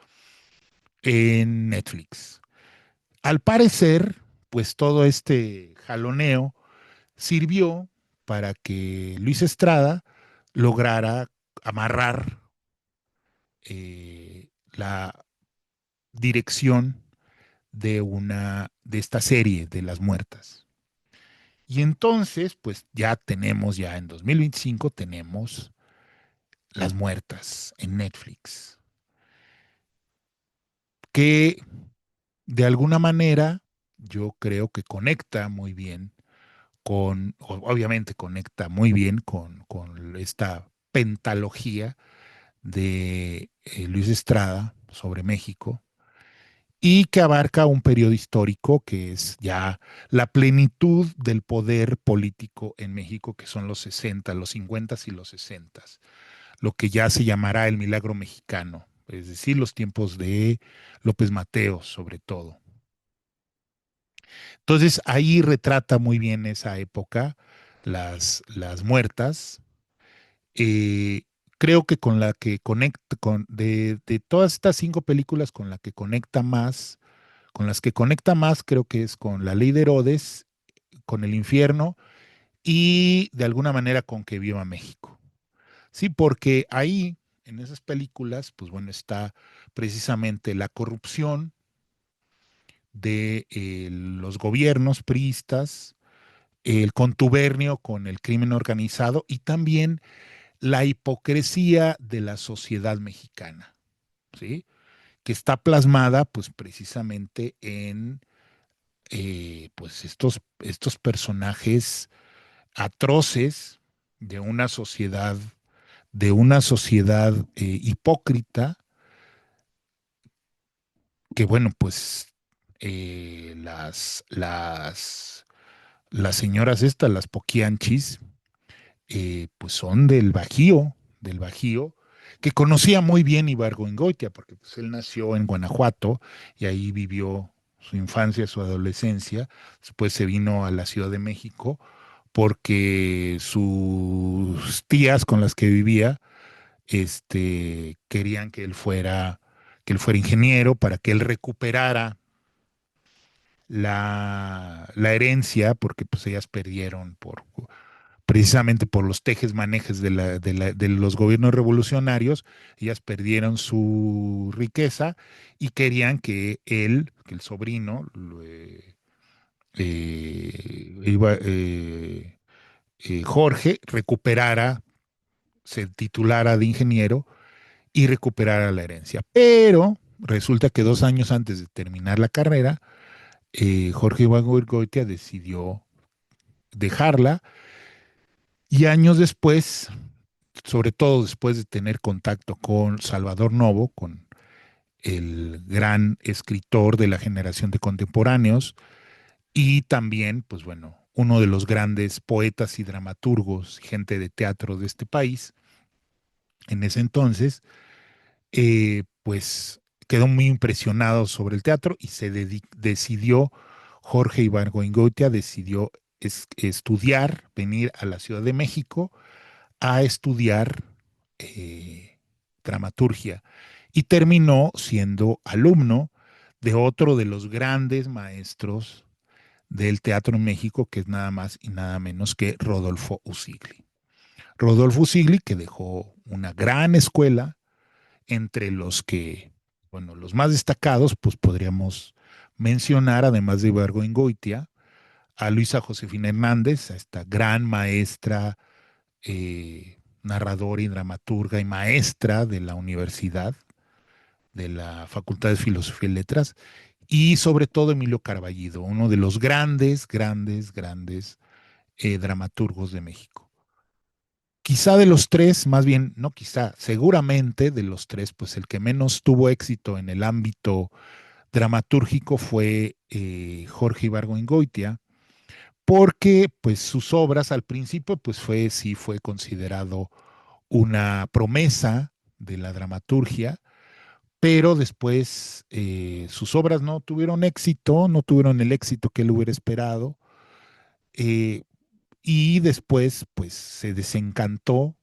en Netflix. Al parecer, pues todo este jaloneo sirvió para que Luis Estrada lograra amarrar la dirección de esta serie de Las Muertas. Y entonces, pues ya en 2025 tenemos Las Muertas en Netflix, que de alguna manera yo creo que conecta muy bien obviamente conecta muy bien con esta pentalogía de Luis Estrada sobre México y que abarca un periodo histórico que es ya la plenitud del poder político en México, que son los 60, los 50 y los 60, lo que ya se llamará el milagro mexicano, es decir, los tiempos de López Mateos sobre todo. Entonces ahí retrata muy bien esa época, las muertas. Eh, Creo que con la que conecta, de todas estas 5 películas, con la que conecta más, con las que conecta más, creo que es con La Ley de Herodes, con El Infierno y de alguna manera con Que Viva México. Sí, porque ahí, en esas películas, pues bueno, está precisamente la corrupción de los gobiernos priistas, el contubernio con el crimen organizado y también la hipocresía de la sociedad mexicana, ¿sí? Que está plasmada pues precisamente en pues estos personajes atroces de una sociedad hipócrita, que bueno, pues las señoras estas, las poquianchis, pues son del Bajío, que conocía muy bien Ibargüengoitia, porque pues, él nació en Guanajuato y ahí vivió su infancia, su adolescencia. Después se vino a la Ciudad de México porque sus tías con las que vivía, querían que él fuera ingeniero para que él recuperara la herencia, porque pues ellas perdieron precisamente por los tejes-manejes de los gobiernos revolucionarios, ellas perdieron su riqueza y querían que él, que el sobrino, Jorge, se titulara de ingeniero y recuperara la herencia. Pero resulta que 2 años antes de terminar la carrera, Jorge Iván Goitia decidió dejarla y años después, sobre todo después de tener contacto con Salvador Novo, con el gran escritor de la generación de contemporáneos, y también, pues bueno, uno de los grandes poetas y dramaturgos, gente de teatro de este país, en ese entonces, pues quedó muy impresionado sobre el teatro y decidió, Jorge Ibargüengoitia decidió estudiar, venir a la Ciudad de México a estudiar eh, dramaturgia y terminó siendo alumno de otro de los grandes maestros del teatro en México, que es nada más y nada menos que Rodolfo Usigli. Rodolfo Usigli, que dejó una gran escuela entre los que, bueno, los más destacados, pues podríamos mencionar, además de Ibargüengoitia, a Luisa Josefina Hernández, a esta gran maestra, narradora y dramaturga y maestra de la universidad, de la Facultad de Filosofía y Letras, y sobre todo Emilio Carballido, uno de los grandes, grandes, grandes dramaturgos de México. Quizá de los tres, más bien, no quizá, seguramente de los tres, pues el que menos tuvo éxito en el ámbito dramatúrgico fue Jorge Ibargüengoitia, porque pues sus obras al principio pues sí fue considerado una promesa de la dramaturgia, pero después sus obras no tuvieron éxito, no tuvieron el éxito que él hubiera esperado, eh, y después pues se desencantó.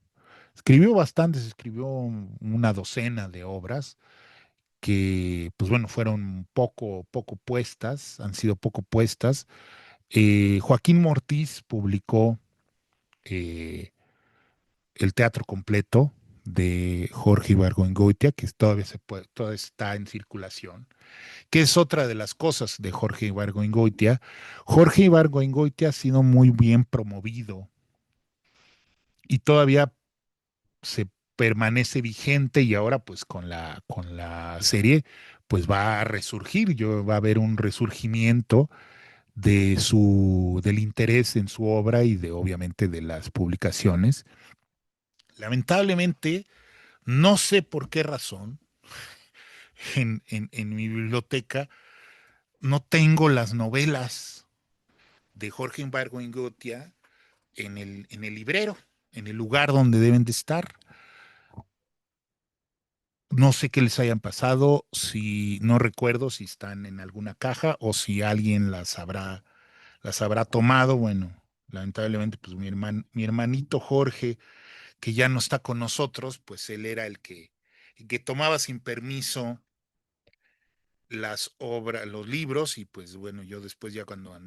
Escribió bastantes, escribió una docena de obras que, pues bueno, fueron poco puestas, han sido poco puestas. Joaquín Mortiz publicó eh, El Teatro Completo de Jorge Ibargüengoitia, que todavía todavía está en circulación, que es otra de las cosas de Jorge Ibargüengoitia. Jorge Ibargüengoitia ha sido muy bien promovido y todavía se permanece vigente, y ahora pues con la serie pues va a resurgir, va a haber un resurgimiento del interés en su obra y de obviamente de las publicaciones. Lamentablemente, no sé por qué razón, en mi biblioteca no tengo las novelas de Jorge Ibargüengoitia en el librero, en el lugar donde deben de estar. No sé qué les hayan pasado, si no recuerdo si están en alguna caja o si alguien las habrá tomado. Bueno, lamentablemente, pues mi hermanito Jorge, que ya no está con nosotros, pues él era el que tomaba sin permiso las obras, los libros, y pues bueno, yo después ya cuando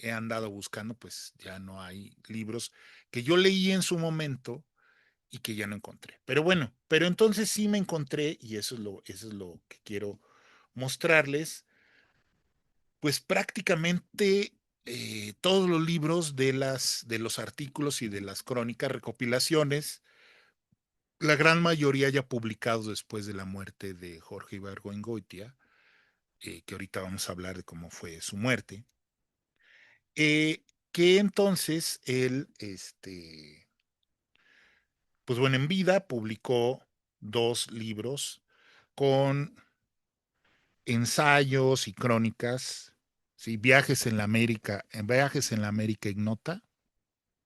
he andado buscando, pues ya no hay libros que yo leí en su momento y que ya no encontré. Pero bueno, pero entonces sí me encontré, y eso es lo que quiero mostrarles, pues prácticamente todos los libros de los artículos y de las crónicas, recopilaciones, la gran mayoría ya publicados después de la muerte de Jorge Ibargüengoitia, que ahorita vamos a hablar de cómo fue su muerte, que entonces él, pues bueno, en vida publicó dos libros con ensayos y crónicas, ¿sí? Viajes en la América Ignota,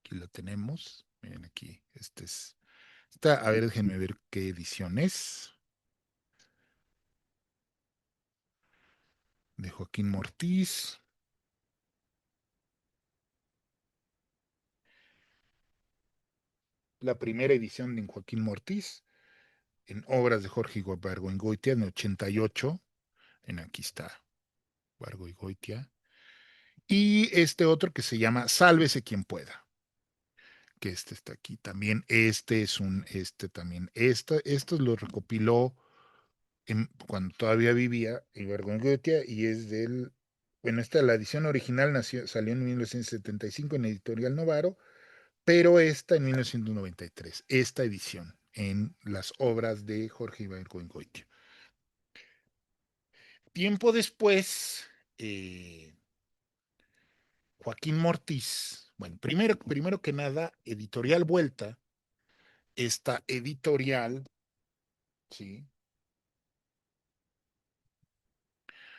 aquí lo tenemos, miren aquí, a ver, déjenme ver qué edición es, de Joaquín Mortiz, la primera edición de Joaquín Mortiz, en obras de Jorge Ibargüengoitia, en 88, en aquí está, Ibargüengoitia, y este otro que se llama Sálvese quien pueda, que este está aquí también. Esto lo recopiló cuando todavía vivía Ibargüengoitia, y es bueno, la edición original salió en 1975 en Editorial Novaro, pero esta en 1993, esta edición en las obras de Jorge Ibargüengoitia. Tiempo después, eh, Joaquín Mortiz, bueno, primero que nada, Editorial Vuelta, esta editorial, ¿sí?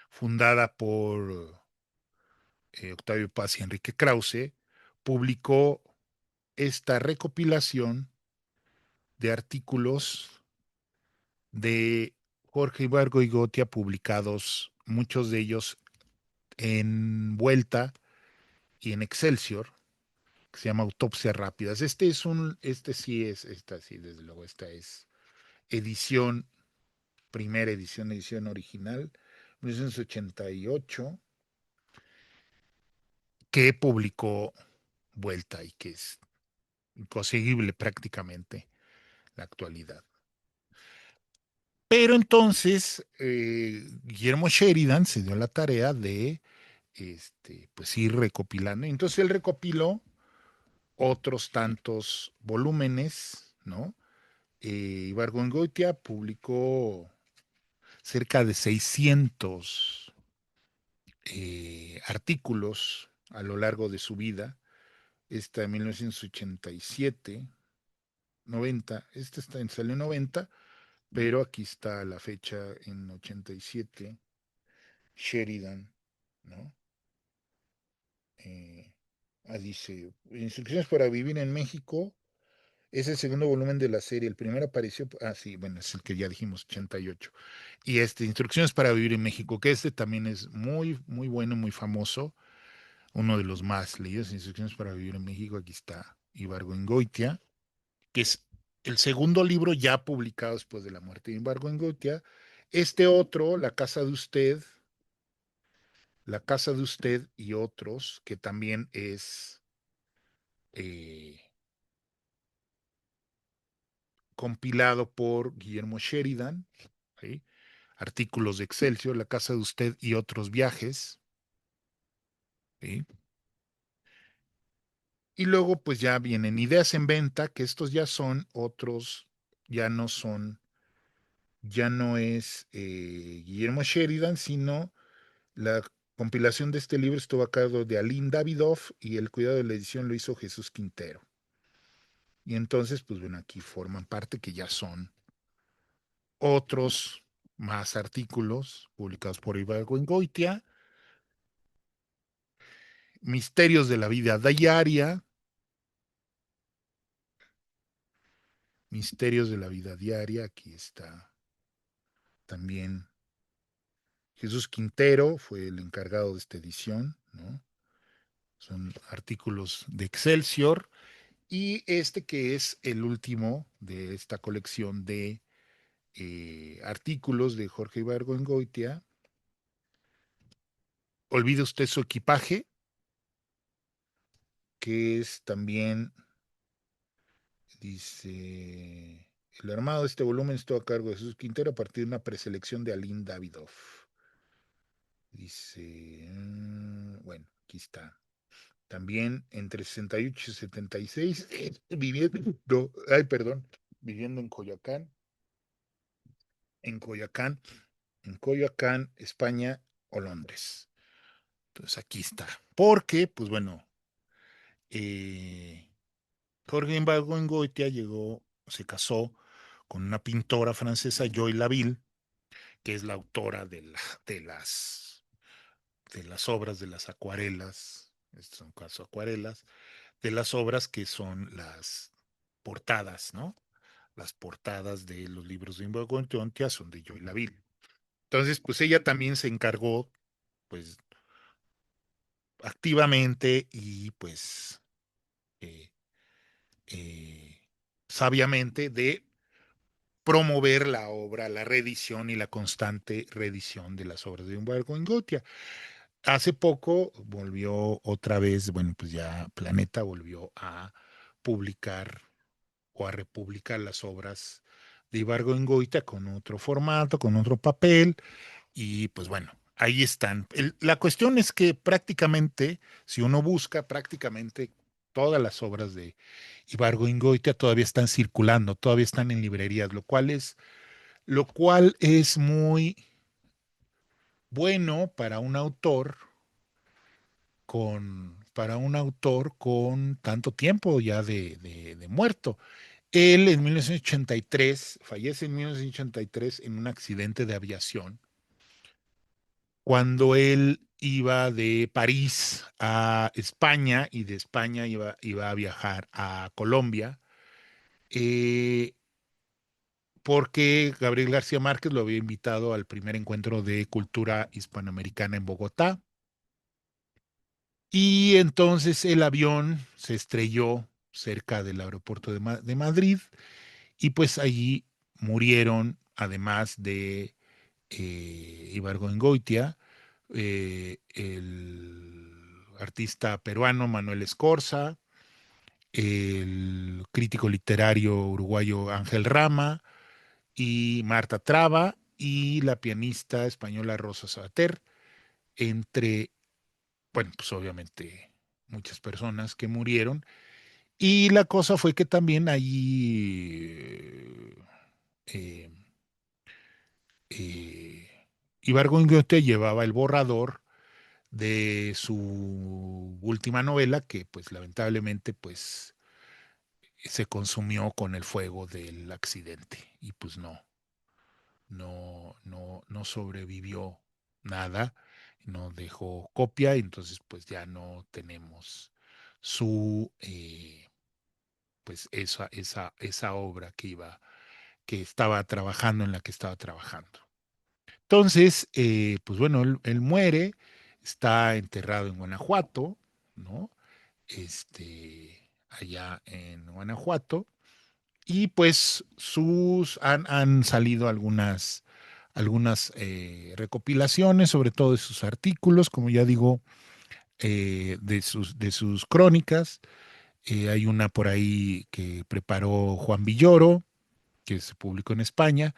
Fundada por Octavio Paz y Enrique Krause, publicó esta recopilación de artículos de Jorge Ibargüengoitia publicados, muchos de ellos en Vuelta y en Excelsior, que se llama Autopsias Rápidas. Esta sí, desde luego, esta es edición, primera edición, edición original, 1988, que publicó Vuelta y que es inconseguible prácticamente la actualidad. Pero entonces Guillermo Sheridan se dio la tarea de pues ir recopilando. Entonces él recopiló otros tantos volúmenes, ¿no? Ibargüengoitia publicó cerca de 600 artículos a lo largo de su vida. Esta en 1987, 90, salió en 90, pero aquí está la fecha en 87, Sheridan, ¿no? Eh, dice, instrucciones para vivir en México, Es el segundo volumen de la serie. El primero apareció, sí, bueno, es el que ya dijimos, 88. Y Instrucciones para vivir en México, que este también es muy, muy bueno, muy famoso. Uno de los más leídos, Instrucciones para vivir en México. Aquí está Ibargüengoitia, que es el segundo libro ya publicado después de la muerte de Ibargüengoitia. Este otro, La casa de usted y otros, que también es eh, compilado por Guillermo Sheridan, ¿sí? Artículos de Excelsior, La casa de usted y otros viajes, ¿sí? Y luego pues ya vienen Ideas en Venta, que estos ya son otros, ya no son, ya no es Guillermo Sheridan, sino la compilación de este libro estuvo a cargo de Aline Davidoff y el cuidado de la edición lo hizo Jesús Quintero. Y entonces, pues bueno, aquí forman parte que ya son otros más artículos publicados por Ibargüengoitia, Misterios de la vida diaria, Misterios de la vida diaria, aquí está también Jesús Quintero, fue el encargado de esta edición, ¿no? Son artículos de Excelsior. Y este que es el último de esta colección de artículos de Jorge Ibargüengoitia, Olvide usted su equipaje, que es también, dice, el armado de este volumen estuvo a cargo de Jesús Quintero a partir de una preselección de Aline Davidoff. Dice, bueno, aquí está. También entre 68 y 76, viviendo, ay, perdón, viviendo en Coyoacán, España o Londres. Entonces aquí está. Porque, pues bueno, eh, Jorge Ibargüengoitia se casó con una pintora francesa, Joy Laville, que es la autora de las obras de las acuarelas, estas son caso acuarelas, de las obras que son las portadas, ¿no? Las portadas de los libros de Ibargüengoitia son de Joy Laville. Entonces, pues ella también se encargó, pues, activamente y pues eh, eh, sabiamente de promover la obra, la reedición y la constante reedición de las obras de Humberto Ingotia. Hace poco volvió otra vez, bueno, pues ya Planeta volvió a publicar o a republicar las obras de Ibargüengoitia con otro formato, con otro papel, y pues bueno, ahí están. La cuestión es que prácticamente, si uno busca, prácticamente todas las obras de Ibargüengoitia todavía están circulando, todavía están en librerías, lo cual es muy bueno para un autor con tanto tiempo ya de muerto. Él en 1983, fallece en 1983 en un accidente de aviación, cuando él iba de París a España y de España iba a viajar a Colombia, eh, porque Gabriel García Márquez lo había invitado al primer encuentro de cultura hispanoamericana en Bogotá. Y entonces el avión se estrelló cerca del aeropuerto de Madrid y pues allí murieron, además de Ibargüengoitia, el artista peruano Manuel Escorza, el crítico literario uruguayo Ángel Rama y Marta Traba y la pianista española Rosa Sabater, entre, bueno, pues obviamente muchas personas que murieron. Y la cosa fue que también ahí eh, eh, Ibargüengoitia llevaba el borrador de su última novela que pues lamentablemente pues se consumió con el fuego del accidente y pues no sobrevivió nada, no dejó copia, entonces pues ya no tenemos su pues esa obra que estaba trabajando, en la que estaba trabajando. Entonces, pues bueno, él muere, está enterrado en Guanajuato, ¿no? Allá en Guanajuato. Y pues han salido algunas recopilaciones, sobre todo de sus artículos, como ya digo, de sus crónicas. Hay una por ahí que preparó Juan Villoro, que se publicó en España,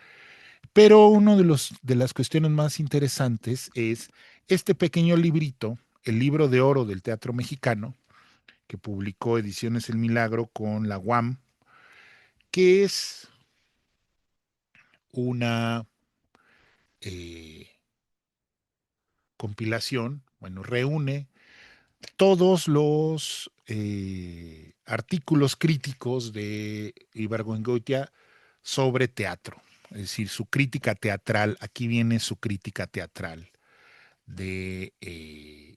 pero uno de las cuestiones más interesantes es este pequeño librito, el libro de oro del teatro mexicano, que publicó Ediciones El Milagro con la UAM, que es una eh, compilación, bueno, reúne todos los artículos críticos de Ibargüengoitia sobre teatro, es decir, su crítica teatral, aquí viene su crítica teatral de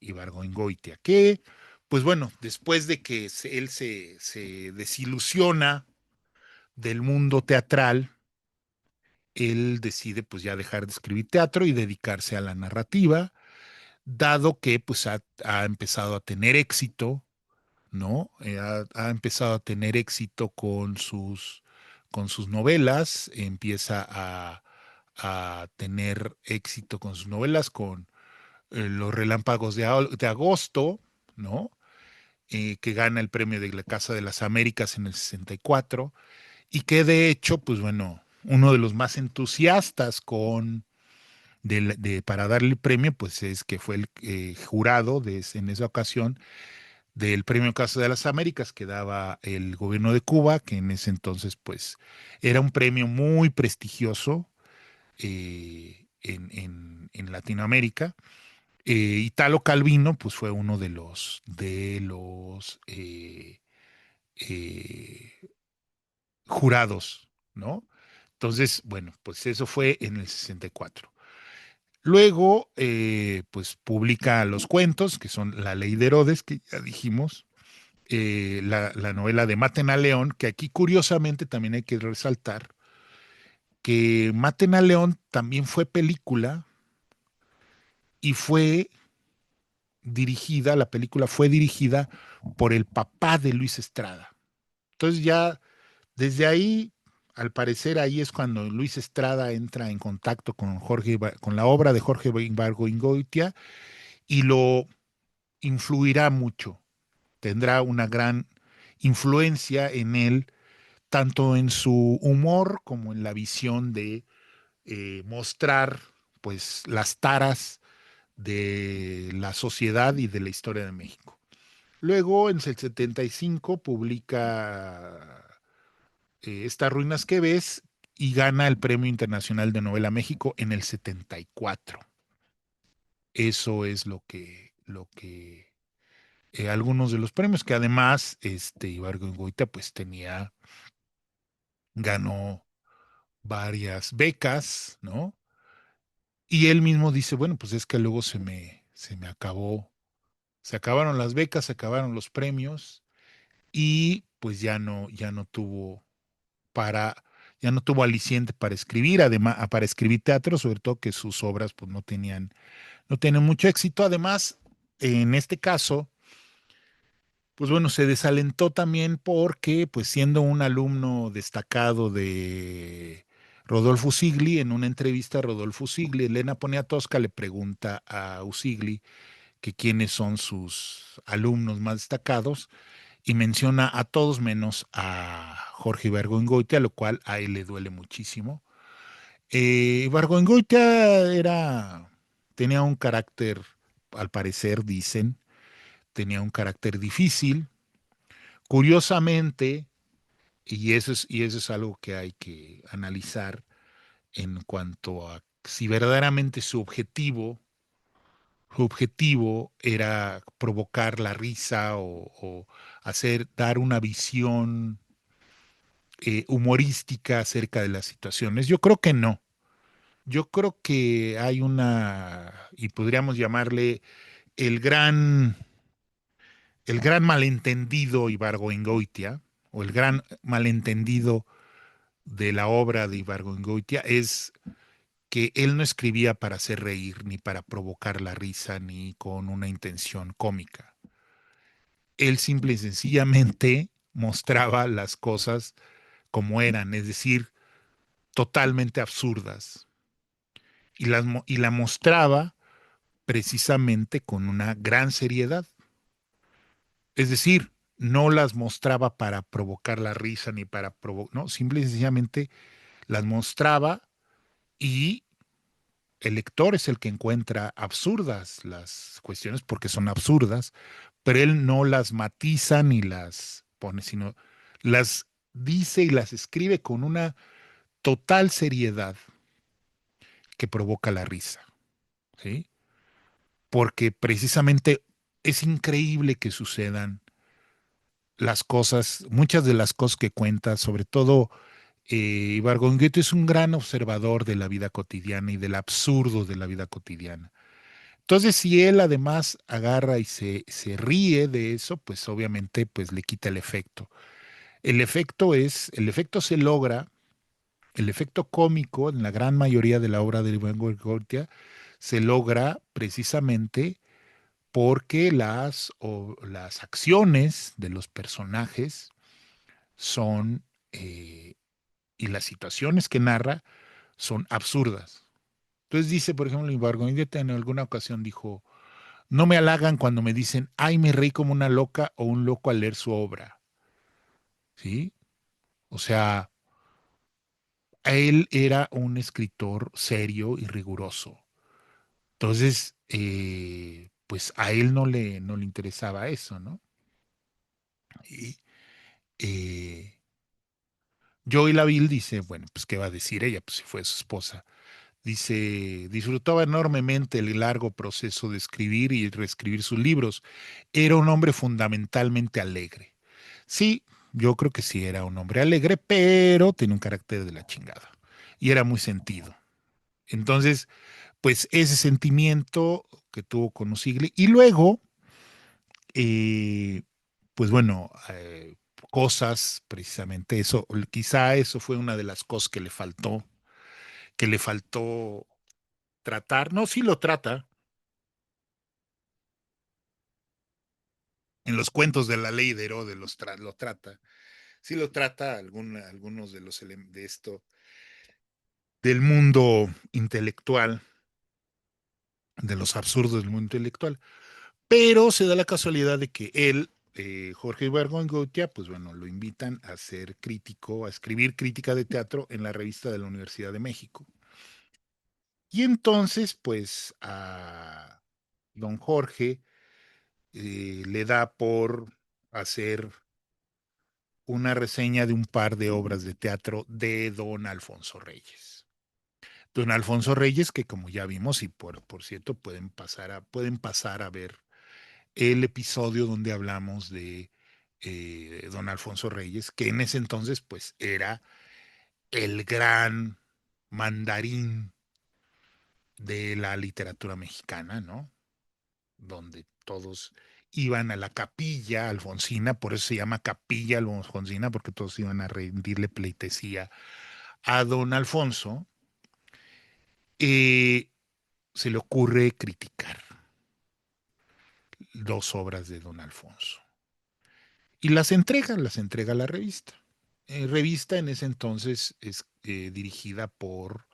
Ibargüengoitia, que, pues bueno, después de que él se desilusiona del mundo teatral, él decide pues ya dejar de escribir teatro y dedicarse a la narrativa, dado que pues ha empezado a tener éxito, ¿no? Ha empezado a tener éxito con sus novelas, empieza a tener éxito con sus novelas, con Los Relámpagos de Agosto, ¿no? Que gana el premio de la Casa de las Américas en el 64 y que de hecho, pues bueno, uno de los más entusiastas para darle el premio, pues es que fue el jurado en esa ocasión del Premio Casa de las Américas que daba el gobierno de Cuba, que en ese entonces pues era un premio muy prestigioso en Latinoamérica. Italo Calvino pues fue uno de los eh, jurados, ¿no? Entonces, bueno, pues eso fue en el 64. Luego, pues publica los cuentos, que son La Ley de Herodes, que ya dijimos, la novela de Maten a León, que aquí curiosamente también hay que resaltar que Maten a León también fue película y la película fue dirigida por el papá de Luis Estrada. Entonces ya desde ahí, al parecer ahí es cuando Luis Estrada entra en contacto con la obra de Jorge Ibargüengoitia y lo influirá mucho, tendrá una gran influencia en él tanto en su humor como en la visión de mostrar pues las taras de la sociedad y de la historia de México. Luego, en el 75, publica Estas ruinas que ves y gana el Premio Internacional de Novela México en el 74. Eso es algunos de los premios que además Ibargüengoitia pues ganó varias becas, ¿no? Y él mismo dice, bueno, pues es que luego se me se acabaron las becas, se acabaron los premios y pues ya no tuvo para, ya no tuvo aliciente para escribir, además, para escribir teatro, sobre todo que sus obras pues no tenían mucho éxito. Además, en este caso, pues bueno, se desalentó también porque, pues siendo un alumno destacado de Rodolfo Usigli, en una entrevista a Rodolfo Usigli, Elena Poniatowska le pregunta a Usigli que quiénes son sus alumnos más destacados y menciona a todos menos a Jorge Ibargüengoitia, lo cual a él le duele muchísimo. Ibargüengoitia tenía un carácter, al parecer dicen, tenía un carácter difícil. Curiosamente, y eso es algo que hay que analizar en cuanto a si verdaderamente su objetivo era provocar la risa o dar una visión humorística acerca de las situaciones. Yo creo que no. Yo creo que hay y podríamos llamarle el gran, el gran malentendido Ibargüengoitia, o el gran malentendido de la obra de Ibargüengoitia es que él no escribía para hacer reír, ni para provocar la risa, ni con una intención cómica. Él simple y sencillamente mostraba las cosas como eran, es decir, totalmente absurdas, y la mostraba precisamente con una gran seriedad. Es decir, no las mostraba para provocar la risa ni para provocar, no, simple y sencillamente las mostraba y el lector es el que encuentra absurdas las cuestiones porque son absurdas, pero él no las matiza ni las pone, sino las dice y las escribe con una total seriedad que provoca la risa, ¿sí? Porque precisamente es increíble que sucedan las cosas, muchas de las cosas que cuenta, sobre todo Ibargüengoitia es un gran observador de la vida cotidiana y del absurdo de la vida cotidiana. Entonces, si él además agarra y se ríe de eso, pues obviamente pues le quita el efecto. El efecto se logra, el efecto cómico en la gran mayoría de la obra de Ibargüengoitia se logra precisamente porque las acciones de los personajes son, y las situaciones que narra son absurdas. Entonces dice, por ejemplo, Ibargüengoitia en alguna ocasión dijo, no me halagan cuando me dicen, ay, me reí como una loca o un loco al leer su obra, ¿sí? O sea, él era un escritor serio y riguroso. Entonces, pues a él no le interesaba eso, ¿no? Y eh, Joy Laville dice, bueno, pues ¿qué va a decir ella? Pues si fue su esposa. Dice, disfrutaba enormemente el largo proceso de escribir y reescribir sus libros. Era un hombre fundamentalmente alegre. Sí, yo creo que sí era un hombre alegre, pero tenía un carácter de la chingada. Y era muy sentido. Entonces, pues ese sentimiento que tuvo con Usigli. Y luego, eh, pues bueno, cosas, precisamente eso, quizá eso fue una de las cosas que le faltó tratar. No, sí lo trata. En los cuentos de la ley de Herodes lo trata. Sí lo trata algunos de de esto, del mundo intelectual, de los absurdos del mundo intelectual. Pero se da la casualidad de que él, Jorge Ibargüengoitia, pues bueno, lo invitan a ser crítico, a escribir crítica de teatro en la revista de la Universidad de México. Y entonces, pues a don Jorge le da por hacer una reseña de un par de obras de teatro de don Alfonso Reyes. Don Alfonso Reyes, que como ya vimos, y por cierto, pueden pasar a ver el episodio donde hablamos de don Alfonso Reyes, que en ese entonces pues era el gran mandarín de la literatura mexicana, ¿no? Donde todos iban a la capilla alfonsina, por eso se llama capilla alfonsina, porque todos iban a rendirle pleitesía a don Alfonso, eh, se le ocurre criticar dos obras de don Alfonso. Y las entrega a la revista. Revista en ese entonces es dirigida por,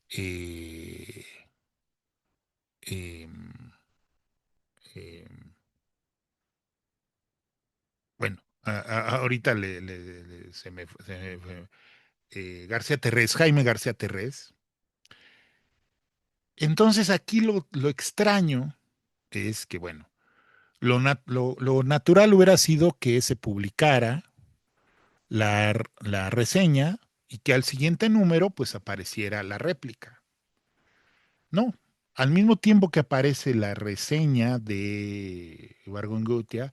eh, eh, eh, bueno, ahorita García Terrés, Jaime García Terrés. Entonces aquí lo extraño es que, bueno, lo natural hubiera sido que se publicara la reseña y que al siguiente número pues apareciera la réplica. No, al mismo tiempo que aparece la reseña de Ibargüengoitia,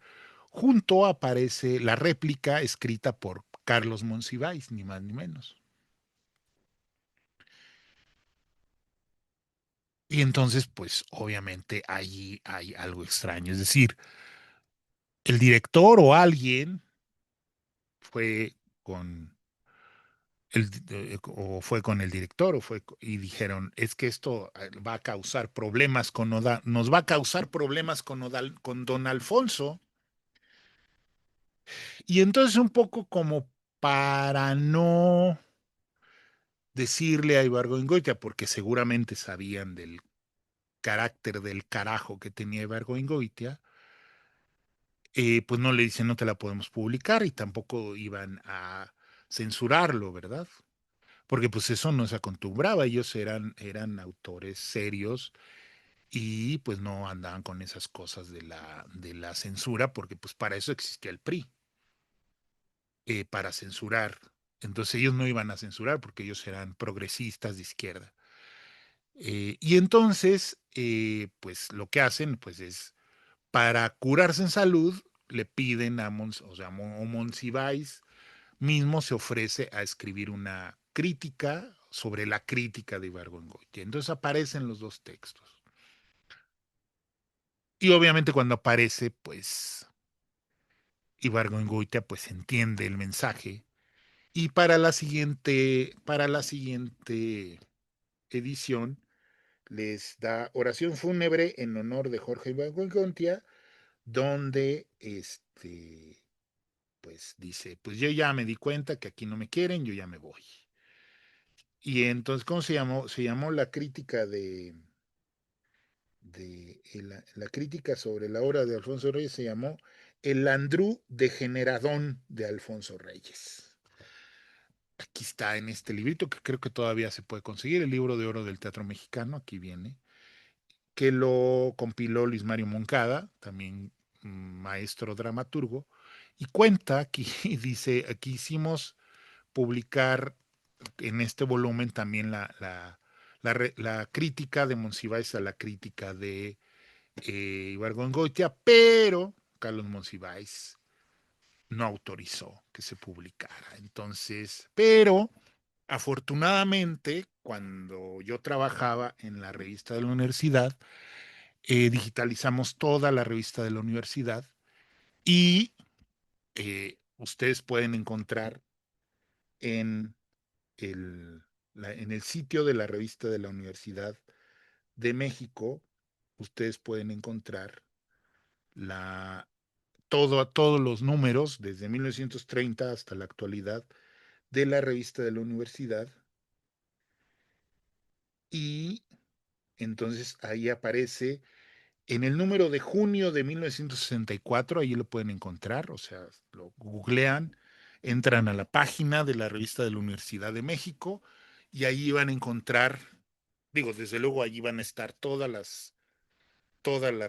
junto aparece la réplica escrita por Carlos Monsiváis, ni más ni menos. Y entonces, pues obviamente allí hay algo extraño. Es decir, el director o alguien fue con o fue con el director y dijeron, es que esto va a causar problemas nos va a causar problemas con don Alfonso. Y entonces un poco como para no decirle a Ibargüengoitia, porque seguramente sabían del carácter del carajo que tenía Ibargüengoitia, pues no le dicen no te la podemos publicar y tampoco iban a censurarlo, ¿verdad? Porque pues eso no se acostumbraba, ellos eran autores serios y pues no andaban con esas cosas de la censura, porque pues para eso existía el PRI, para censurar. Entonces ellos no iban a censurar porque ellos eran progresistas de izquierda. Y entonces, pues lo que hacen, pues es, para curarse en salud, le piden o sea, Monsiváis mismo se ofrece a escribir una crítica sobre la crítica de Ibargüengoitia. Entonces aparecen los dos textos. Y obviamente cuando aparece, pues Ibargüengoitia pues entiende el mensaje. Y para la siguiente edición les da oración fúnebre en honor de Jorge Ibargüengoitia, donde pues dice, pues yo ya me di cuenta que aquí no me quieren, yo ya me voy. Y entonces, ¿cómo se llamó? Se llamó la crítica la crítica sobre la obra de Alfonso Reyes, se llamó El Landrú degeneradón de Alfonso Reyes. Aquí está en este librito que creo que todavía se puede conseguir, el libro de oro del teatro mexicano, aquí viene, que lo compiló Luis Mario Moncada, también maestro dramaturgo, y cuenta aquí, dice, aquí hicimos publicar en este volumen también la crítica de Monsiváis a la crítica de Ibargüengoitia, pero Carlos Monsiváis no autorizó que se publicara. Entonces, pero afortunadamente, cuando yo trabajaba en la revista de la universidad, digitalizamos toda la revista de la universidad y ustedes pueden encontrar en el sitio de la revista de la Universidad de México, ustedes pueden encontrar la, todos los números desde 1930 hasta la actualidad de la revista de la universidad y entonces ahí aparece en el número de junio de 1964, ahí lo pueden encontrar, o sea, lo googlean, entran a la página de la revista de la Universidad de México y ahí van a encontrar, digo, desde luego allí van a estar todas las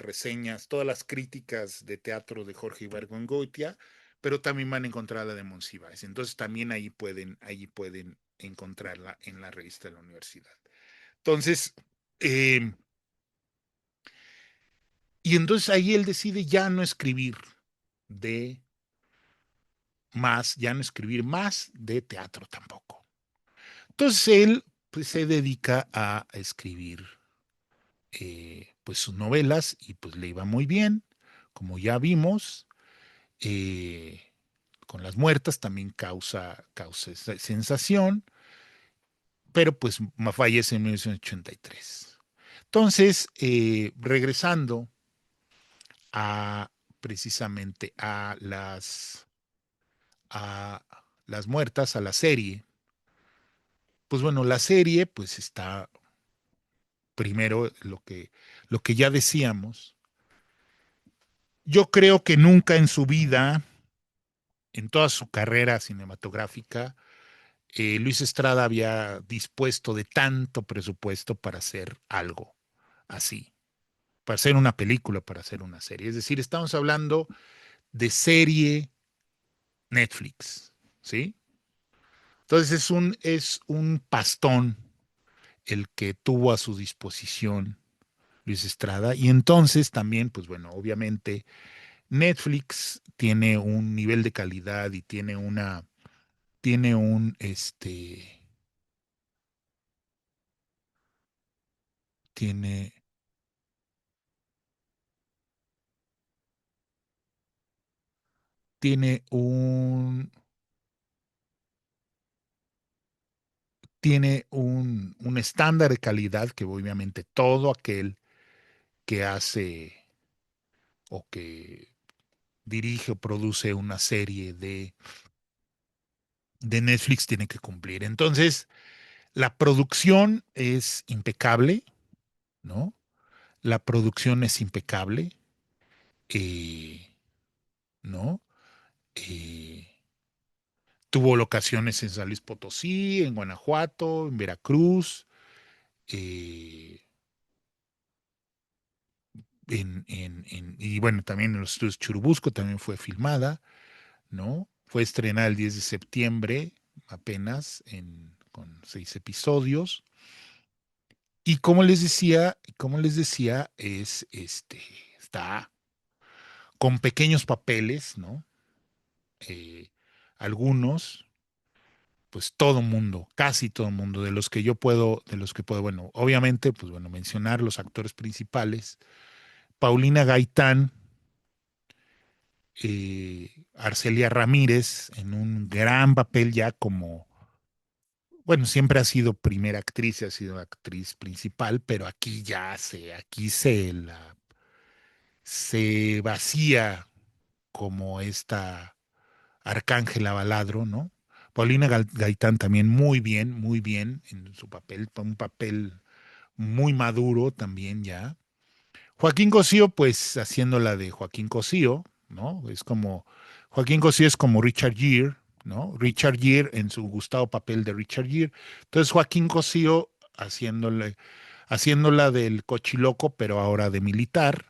reseñas, todas las críticas de teatro de Jorge Ibargüengoitia, pero también van a encontrar la de Monsiváis. Entonces también ahí pueden encontrarla en la revista de la universidad. Entonces, eh, y entonces ahí él decide de ya no escribir más de teatro tampoco. Entonces él pues, se dedica a escribir pues sus novelas y pues le iba muy bien, como ya vimos. eh, con las muertas también causa esa sensación, pero pues fallece en 1983. Entonces, regresando a precisamente a las muertas, a la serie, pues bueno, la serie pues está primero lo que ya decíamos. Yo creo que nunca en su vida, en toda su carrera cinematográfica, Luis Estrada había dispuesto de tanto presupuesto para hacer algo así, para hacer una película, para hacer una serie. Es decir, estamos hablando de serie Netflix, ¿sí? Entonces es un pastón el que tuvo a su disposición Luis Estrada y entonces también, pues bueno, obviamente Netflix tiene un nivel de calidad y tiene tiene, tiene tiene un estándar de calidad que obviamente todo aquel que hace o que dirige o produce una serie de Netflix tiene que cumplir. Entonces, la producción es impecable, ¿no? La producción es impecable, eh, ¿no? Eh, tuvo locaciones en San Luis Potosí, en Guanajuato, en Veracruz, eh, y bueno, también en los estudios Churubusco también fue filmada, ¿no? Fue estrenada el 10 de septiembre apenas con 6 episodios. Y como les decía, está con pequeños papeles, ¿no? Eh, algunos, pues todo mundo, casi todo mundo, de los que puedo, bueno, obviamente, pues bueno, mencionar los actores principales. Paulina Gaitán, Arcelia Ramírez, en un gran papel ya como, bueno, siempre ha sido primera actriz, ha sido actriz principal, pero aquí se vacía como esta Arcángela Baladro, ¿no? Paulina Gaitán también muy bien en su papel, un papel muy maduro también ya. Joaquín Cosío, pues haciéndola de Joaquín Cosío, ¿no? Joaquín Cosío es como Richard Gere, ¿no? Richard Gere en su gustado papel de Richard Gere. Entonces Joaquín Cosío haciéndola del cochiloco, pero ahora de militar.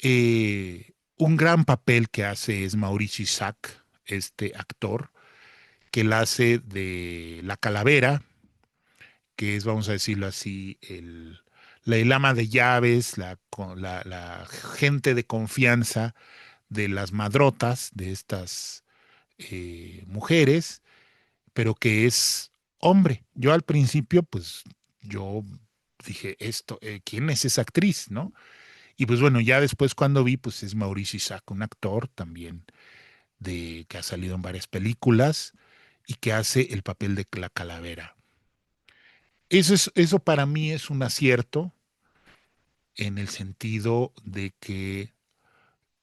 Un gran papel que hace es Mauricio Isaac, este actor, que la hace de la calavera, que es, vamos a decirlo así, el ama de llaves, la gente de confianza de las madrotas, de estas mujeres, pero que es hombre. Yo al principio, pues, yo dije, ¿quién es esa actriz, no? Y pues bueno, ya después cuando vi, pues es Mauricio Isaac, un actor también que ha salido en varias películas y que hace el papel de la calavera. Eso para mí es un acierto en el sentido de que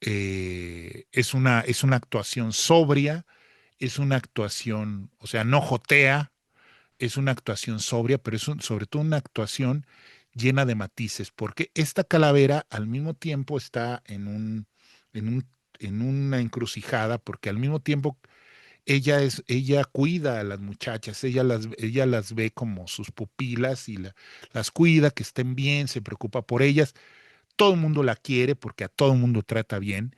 es una actuación sobria, es una actuación, o sea, no jotea, es una actuación sobria, pero sobre todo una actuación llena de matices, porque esta calavera al mismo tiempo está en un, en una encrucijada, porque al mismo tiempo ella cuida a las muchachas, ella las ve como sus pupilas y las cuida, que estén bien, se preocupa por ellas. Todo el mundo la quiere porque a todo el mundo trata bien.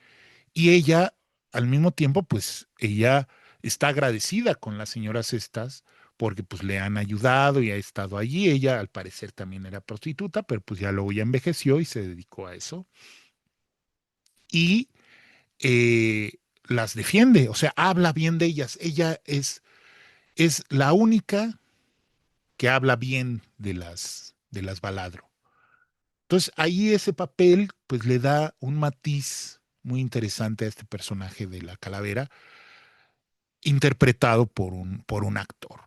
Y ella, al mismo tiempo, pues ella está agradecida con las señoras estas porque pues le han ayudado y ha estado allí. Ella al parecer también era prostituta, pero pues ya luego ya envejeció y se dedicó a eso. Y las defiende, o sea, habla bien de ellas. Es la única que habla bien de las Baladro. Entonces, ahí ese papel, pues le da un matiz muy interesante a este personaje de la calavera, interpretado por un actor.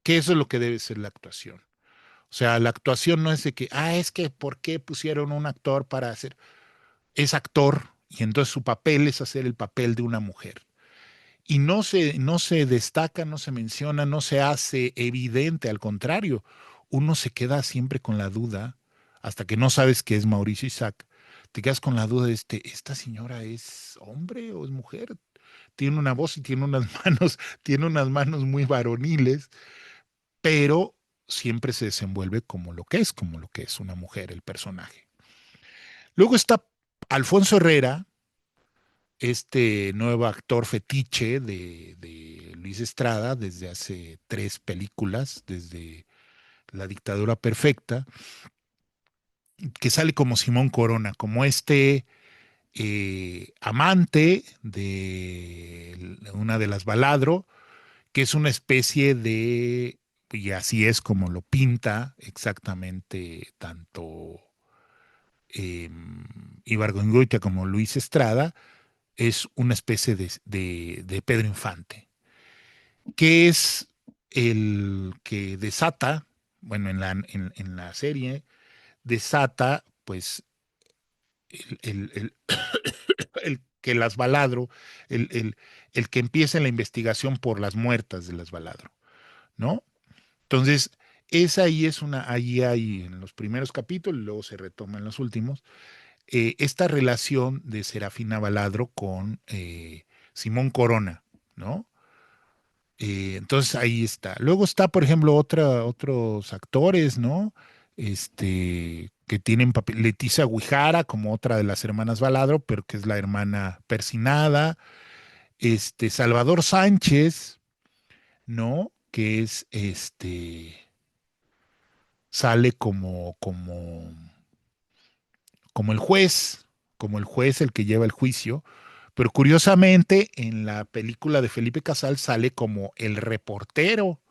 Que eso es lo que debe ser la actuación. O sea, la actuación no es de que, es que, ¿por qué pusieron un actor para hacer? Es actor y entonces su papel es hacer el papel de una mujer. Y no se destaca, no se menciona, no se hace evidente, al contrario, uno se queda siempre con la duda, hasta que no sabes que es Mauricio Isaac, te quedas con la duda de ¿esta señora es hombre o es mujer? Tiene una voz y tiene unas tiene unas manos muy varoniles, pero siempre se desenvuelve como lo que es una mujer, el personaje. Luego está Alfonso Herrera, este nuevo actor fetiche de Luis Estrada desde hace 3 películas, desde La Dictadura Perfecta, que sale como Simón Corona, como este amante de una de las Baladro, que es una especie y así es como lo pinta exactamente tanto eh, Ibargüengoitia como Luis Estrada, es una especie de Pedro Infante, que es el que desata, bueno, en la serie, desata, pues, el, el- el- el que las Baladro, el, el, el que empieza la investigación por las muertas de las Baladro, ¿no? Entonces, esa ahí es ahí hay en los primeros capítulos, luego se retoma en los últimos, esta relación de Serafina Baladro con Simón Corona, ¿no? Entonces ahí está. Luego está, por ejemplo, otros actores, ¿no? Que tienen papel, Leticia Guijara, como otra de las hermanas Baladro, pero que es la hermana persinada. Salvador Sánchez, ¿no? Que es sale como el juez, como el juez el que lleva el juicio. Pero curiosamente, en la película de Felipe Casal sale como el reportero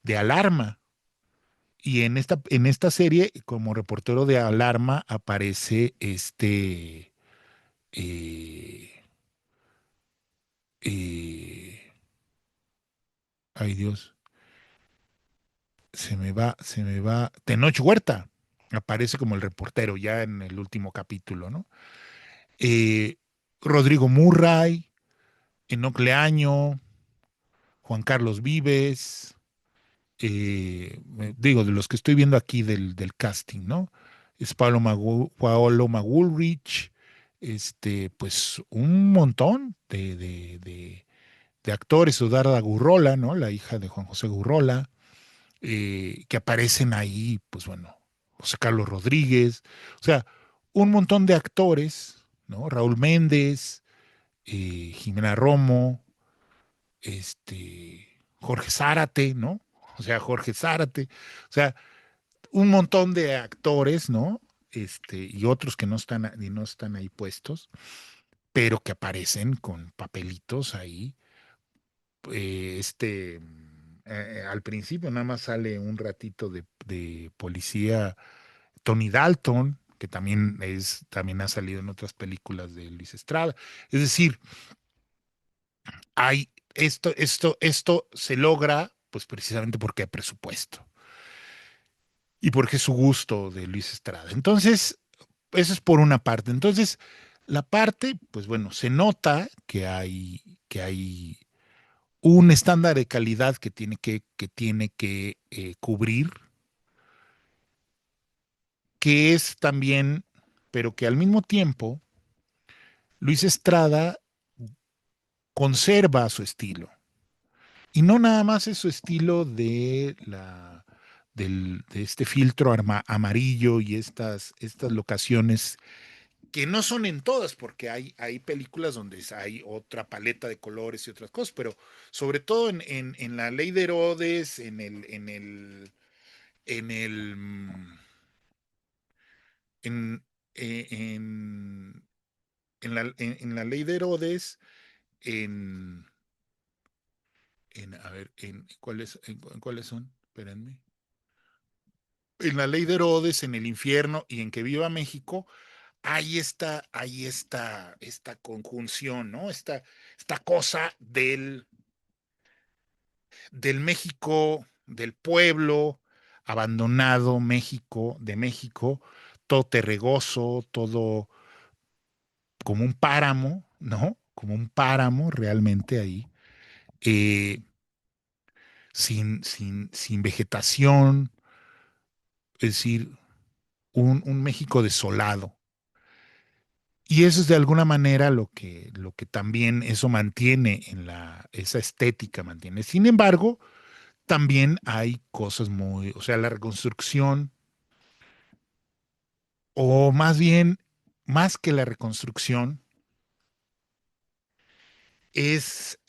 de Alarma. Y en esta serie, como reportero de Alarma, aparece eh, eh, ay Dios, se me va, Tenoch Huerta, aparece como el reportero ya en el último capítulo, ¿no? Eh, Rodrigo Murray, Enoc Leaño, Juan Carlos Vives, digo, de los que estoy viendo aquí del casting, ¿no? Es Paolo Magulrich, pues un montón de actores, Sudarda Gurrola, ¿no? La hija de Juan José Gurrola, que aparecen ahí, pues bueno, José Carlos Rodríguez, o sea, un montón de actores, ¿no? Raúl Méndez, Jimena Romo, Jorge Zárate, ¿no? O sea, Jorge Zárate, o sea, un montón de actores, ¿no? Y otros que no están ahí puestos, pero que aparecen con papelitos ahí. Al principio nada más sale un ratito de policía Tony Dalton, que también ha salido en otras películas de Luis Estrada. Es decir, esto se logra, pues precisamente porque hay presupuesto y porque es su gusto de Luis Estrada. Entonces, eso es por una parte. Entonces, la parte, pues bueno, se nota que hay un estándar de calidad que tiene que cubrir, que es también, pero que al mismo tiempo, Luis Estrada conserva su estilo. Y no nada más es su estilo de este filtro amarillo y estas locaciones que no son en todas, porque hay películas donde hay otra paleta de colores y otras cosas, pero sobre todo en La Ley de Herodes, en el, en, eh, en la Ley de Herodes, en, a ver, ¿en cuáles son? Espérenme. En La Ley de Herodes, en El Infierno y en Que Viva México, hay esta conjunción, ¿no? Esta cosa del México, del pueblo abandonado México, de México, todo terregoso, todo como un páramo, ¿no? Como un páramo realmente ahí, eh, sin vegetación, es decir, un México desolado. Y eso es de alguna manera lo que también eso mantiene esa estética mantiene. Sin embargo, también hay cosas o sea, la reconstrucción, o más bien, más que la reconstrucción, es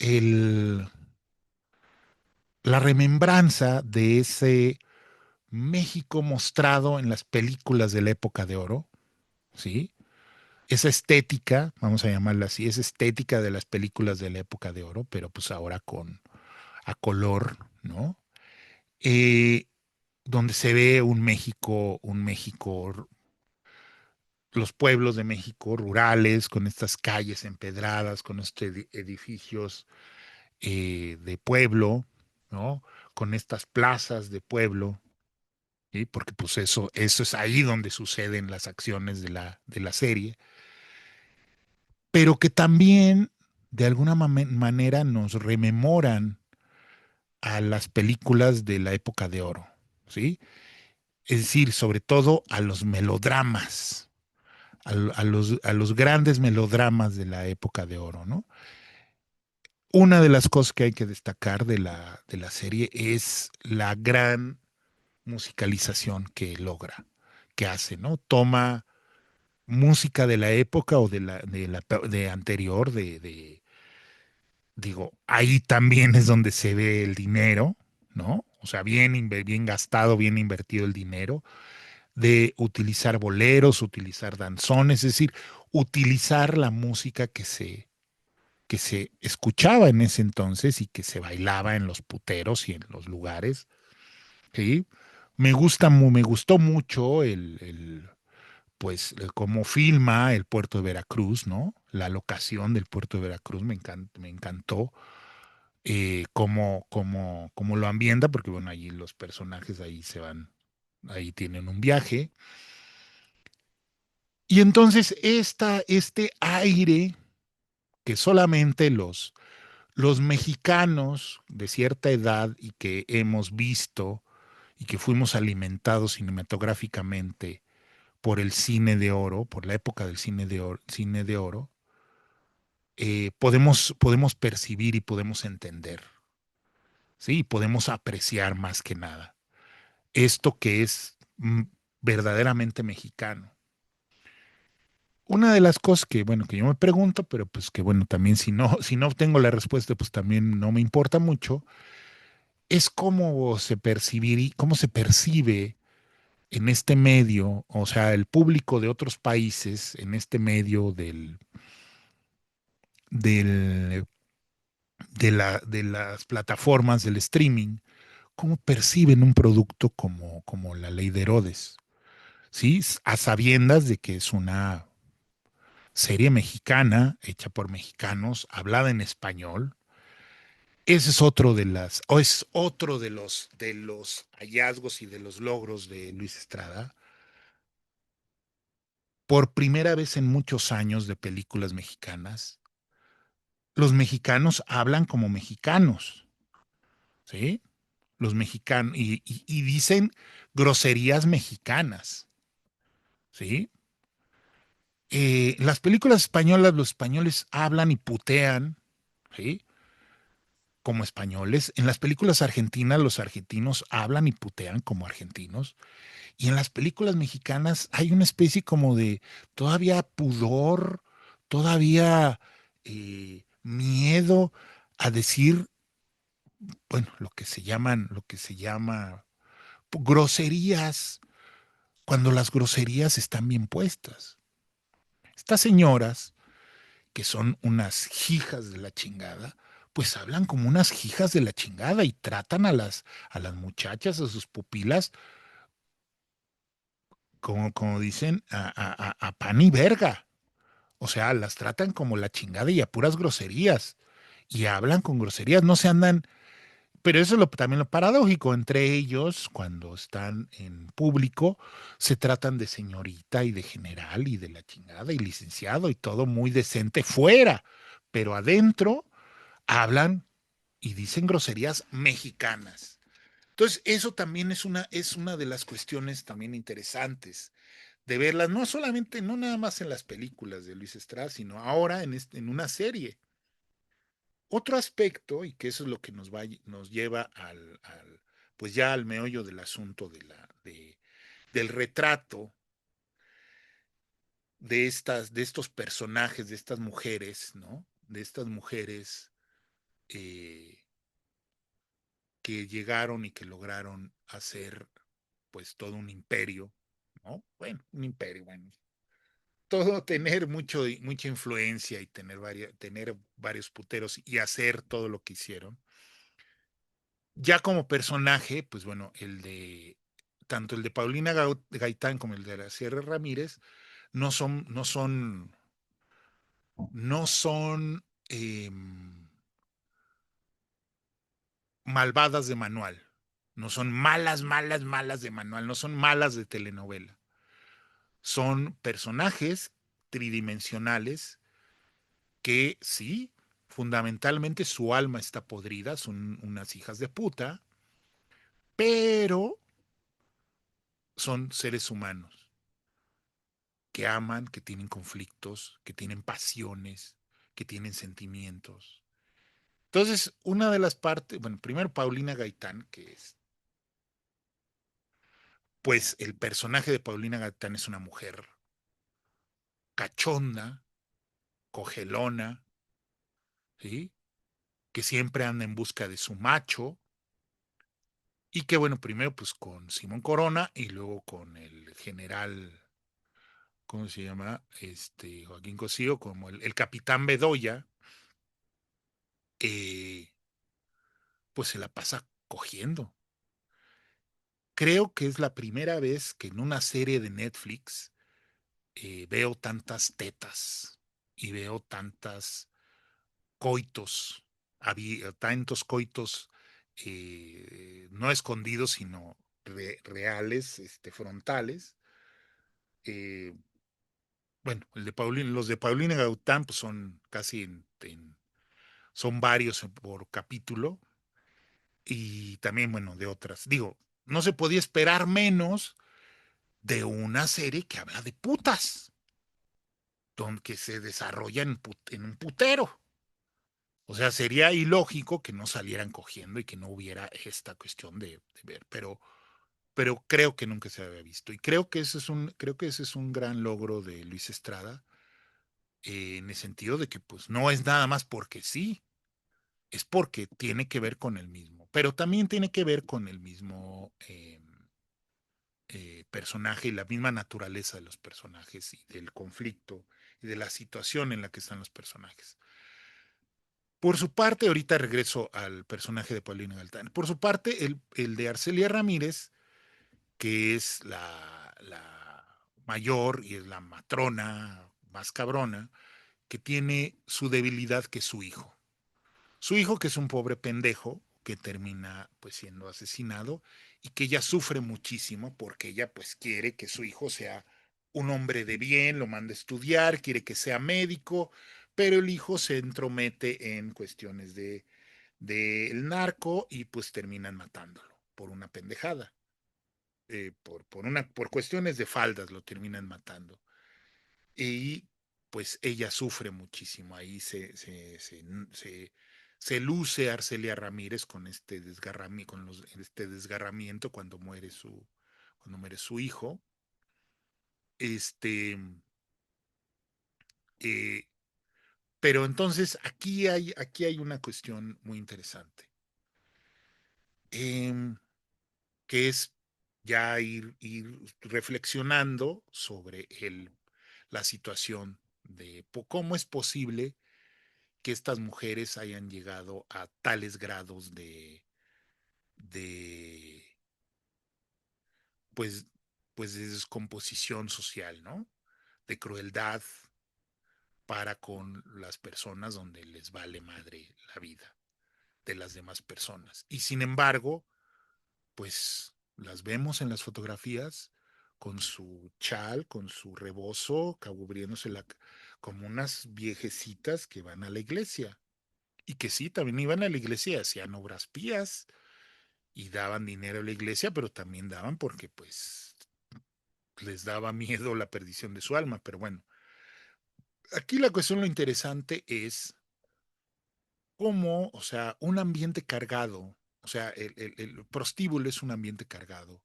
la remembranza de ese México mostrado en las películas de la época de oro, ¿sí? Esa estética, vamos a llamarla así, esa estética de las películas de la época de oro, pero pues ahora a color, ¿no? Eh, donde se ve los pueblos de México rurales, con estas calles empedradas, con estos edificios de pueblo, ¿no? Con estas plazas de pueblo, ¿sí? Porque pues eso es ahí donde suceden las acciones de la serie, pero que también de alguna manera nos rememoran a las películas de la época de oro, ¿sí? Es decir, sobre todo a los melodramas, a los grandes melodramas de la época de oro, ¿no? Una de las cosas que hay que destacar de la serie es la gran musicalización que logra, que hace, ¿no? Toma música de la época o de anterior, digo, ahí también es donde se ve el dinero, ¿no? O sea, bien gastado, bien invertido el dinero, de utilizar boleros, utilizar danzones, es decir, utilizar la música que se escuchaba en ese entonces y que se bailaba en los puteros y en los lugares, ¿sí? Me gustó mucho pues, cómo filma el puerto de Veracruz, ¿no? La locación del puerto de Veracruz me encantó. Cómo lo ambienta, porque bueno, allí los personajes ahí se van, ahí tienen un viaje. Y entonces este aire que solamente los mexicanos de cierta edad y que hemos visto y que fuimos alimentados cinematográficamente por el cine de oro, por la época del cine de oro, podemos percibir y podemos entender, ¿sí? Y podemos apreciar más que nada esto que es verdaderamente mexicano. Una de las cosas que, bueno, que yo me pregunto, pero pues que bueno, también si no tengo la respuesta, pues también no me importa mucho, es cómo se percibe en este medio, o sea, el público de otros países en este medio del, de las plataformas del streaming, cómo perciben un producto como La Ley de Herodes, ¿sí? A sabiendas de que es una serie mexicana hecha por mexicanos, hablada en español. Ese es otro o es otro de los hallazgos y de los logros de Luis Estrada. Por primera vez en muchos años de películas mexicanas, los mexicanos hablan como mexicanos, ¿sí? Los mexicanos, y dicen groserías mexicanas, ¿sí? Las películas españolas, los españoles hablan y putean, ¿sí? Como españoles. En las películas argentinas, los argentinos hablan y putean como argentinos. Y en las películas mexicanas hay una especie como de todavía pudor, todavía miedo a decir, bueno, lo que se llama groserías, cuando las groserías están bien puestas. Estas señoras, que son unas hijas de la chingada, pues hablan como unas hijas de la chingada y tratan a las muchachas, a sus pupilas, como dicen, a pan y verga. O sea, las tratan como la chingada y a puras groserías. Y hablan con groserías, no se andan. Pero eso es también lo paradójico. Entre ellos, cuando están en público, se tratan de señorita y de general y de la chingada y licenciado y todo muy decente fuera. Pero adentro hablan y dicen groserías mexicanas. Entonces, eso también es una de las cuestiones también interesantes de verlas, no solamente, no nada más en las películas de Luis Estrada, sino ahora en una serie. Otro aspecto, y que eso es lo que nos lleva pues ya al meollo del asunto del retrato de estos personajes, de estas mujeres, ¿no? De estas mujeres eh, que llegaron y que lograron hacer pues todo un imperio, ¿no? Bueno, un imperio, bueno, todo tener mucha influencia y tener varios puteros y hacer todo lo que hicieron. Ya como personaje, pues bueno, tanto el de Paulina Gaitán como el de la Sierra Ramírez no son, no son, no son malvadas de manual. No son malas, malas, malas de manual, no son malas de telenovela. Son personajes tridimensionales que sí, fundamentalmente su alma está podrida, son unas hijas de puta, pero son seres humanos que aman, que tienen conflictos, que tienen pasiones, que tienen sentimientos. Entonces, una de las partes, bueno, primero Paulina Gaitán, que es, pues el personaje de Paulina Gaitán es una mujer cachonda, cogelona, ¿sí? Que siempre anda en busca de su macho y que, bueno, primero pues con Simón Corona y luego con el general, ¿cómo se llama? Joaquín Cosío, como el capitán Bedoya, eh, pues se la pasa cogiendo. Creo que es la primera vez que en una serie de Netflix veo tantas tetas y veo tantas coitos, tantos coitos no escondidos, sino reales, frontales. Eh, bueno, los de Paulina Gaután pues son casi son varios por capítulo y también, bueno, de otras. Digo, no se podía esperar menos de una serie que habla de putas, donde que se desarrolla en un putero. O sea, sería ilógico que no salieran cogiendo y que no hubiera esta cuestión de ver, pero creo que nunca se había visto. Y creo que ese es un gran logro de Luis Estrada, en el sentido de que pues no es nada más porque sí, es porque tiene que ver con el mismo, pero también tiene que ver con el mismo personaje y la misma naturaleza de los personajes y del conflicto y de la situación en la que están los personajes. Por su parte, ahorita regreso al personaje de Paulina Galtán. Por su parte, el de Arcelia Ramírez, que es la mayor y es la matrona más cabrona, que tiene su debilidad que es su hijo. Su hijo, que es un pobre pendejo, que termina pues siendo asesinado y que ella sufre muchísimo porque ella pues quiere que su hijo sea un hombre de bien, lo manda a estudiar, quiere que sea médico, pero el hijo se entromete en cuestiones del narco y pues terminan matándolo por una pendejada, por cuestiones de faldas lo terminan matando. Y pues ella sufre muchísimo. Ahí se luce Arcelia Ramírez con este desgarramiento cuando muere su hijo. Este, eh, pero entonces aquí hay una cuestión muy interesante, em, que es ya ir reflexionando sobre la situación de cómo es posible que estas mujeres hayan llegado a tales grados de pues, pues de descomposición social, ¿no? De crueldad para con las personas donde les vale madre la vida de las demás personas. Y sin embargo, pues las vemos en las fotografías con su chal, con su rebozo, cubriéndose como unas viejecitas que van a la iglesia. Y que sí, también iban a la iglesia, hacían obras pías y daban dinero a la iglesia, pero también daban porque pues les daba miedo la perdición de su alma. Pero bueno, aquí la cuestión, lo interesante es cómo, o sea, un ambiente cargado, o sea, el prostíbulo es un ambiente cargado,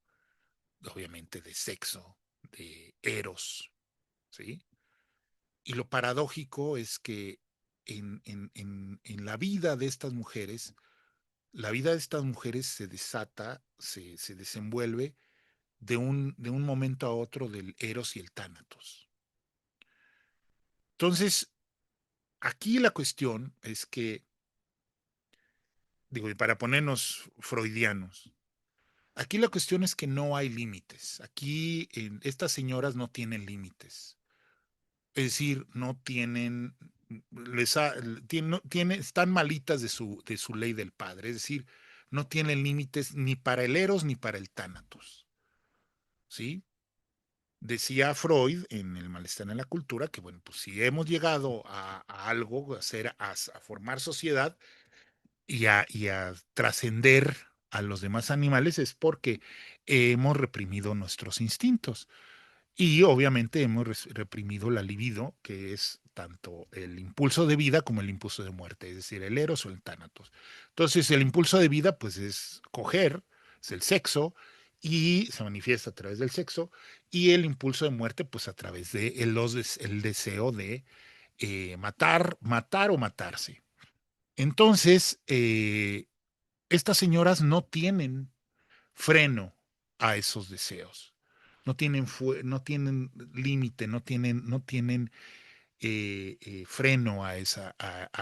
obviamente, de sexo, de eros, ¿sí? Y lo paradójico es que en la vida de estas mujeres, la vida de estas mujeres se desata, se desenvuelve de un momento a otro del Eros y el Tánatos. Entonces, aquí la cuestión es que, digo, y para ponernos freudianos, aquí la cuestión es que no hay límites. Aquí estas señoras no tienen límites. Es decir, no tienen, les ha- tiene- no- tiene- están malitas de su ley del padre. Es decir, no tienen límites ni para el eros ni para el tánatos, ¿sí? Decía Freud en El malestar en la cultura que, bueno, pues si hemos llegado a algo, a formar sociedad y a trascender a los demás animales es porque hemos reprimido nuestros instintos. Y obviamente hemos reprimido la libido, que es tanto el impulso de vida como el impulso de muerte, es decir, el eros o el tánatos. Entonces, el impulso de vida, pues es coger, es el sexo, y se manifiesta a través del sexo, y el impulso de muerte, pues a través de el deseo de matar, matar o matarse. Entonces, estas señoras no tienen freno a esos deseos. No tienen límite, no tienen freno a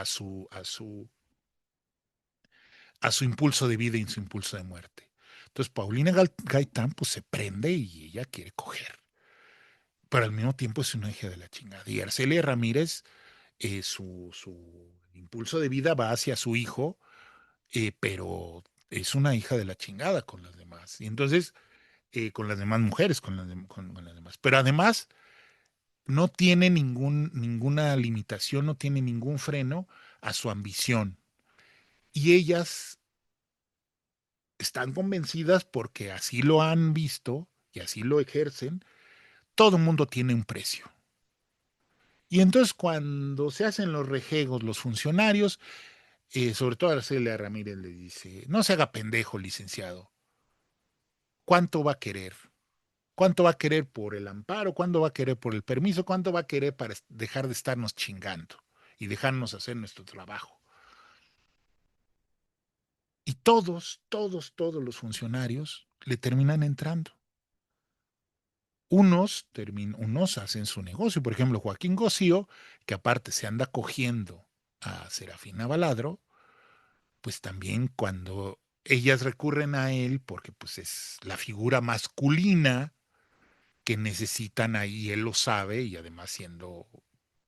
su impulso de vida y su impulso de muerte. Entonces, Paulina Gaitán, pues se prende y ella quiere coger, pero al mismo tiempo es una hija de la chingada. Y Arcelia Ramírez, su impulso de vida va hacia su hijo, pero es una hija de la chingada con las demás. Y entonces, con las demás mujeres, con las demás. Pero además, no tiene ninguna limitación, no tiene ningún freno a su ambición. Y ellas están convencidas porque así lo han visto y así lo ejercen. Todo mundo tiene un precio. Y entonces cuando se hacen los rejegos los funcionarios, sobre todo Arcelia Ramírez le dice, no se haga pendejo, licenciado. ¿Cuánto va a querer? ¿Cuánto va a querer por el amparo? ¿Cuánto va a querer por el permiso? ¿Cuánto va a querer para dejar de estarnos chingando y dejarnos hacer nuestro trabajo? Y todos los funcionarios le terminan entrando. Unos hacen su negocio. Por ejemplo, Joaquín Gosío, que aparte se anda cogiendo a Serafina Baladro, pues también cuando ellas recurren a él, porque pues es la figura masculina que necesitan ahí, él lo sabe, y además siendo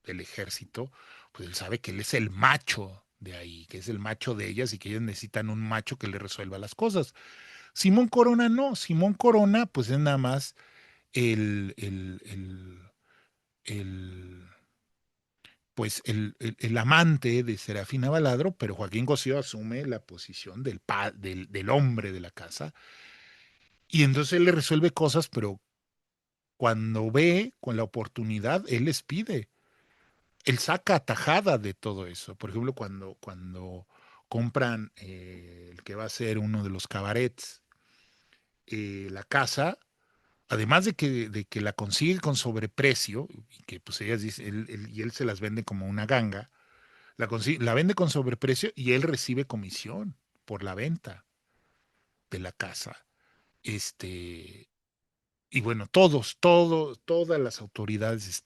del ejército, pues él sabe que él es el macho de ahí, que es el macho de ellas y que ellas necesitan un macho que le resuelva las cosas. Simón Corona no, Simón Corona pues es nada más el, el, el, el el amante de Serafina Baladro, pero Joaquín Cosío asume la posición del hombre de la casa y entonces él le resuelve cosas, pero cuando ve con la oportunidad, él les pide. Él saca tajada de todo eso. Por ejemplo, cuando compran el que va a ser uno de los cabarets, la casa, además de que la consigue con sobreprecio, y que pues ellas dicen, y él se las vende como una ganga, la vende con sobreprecio y él recibe comisión por la venta de la casa. Este, y bueno, todas las autoridades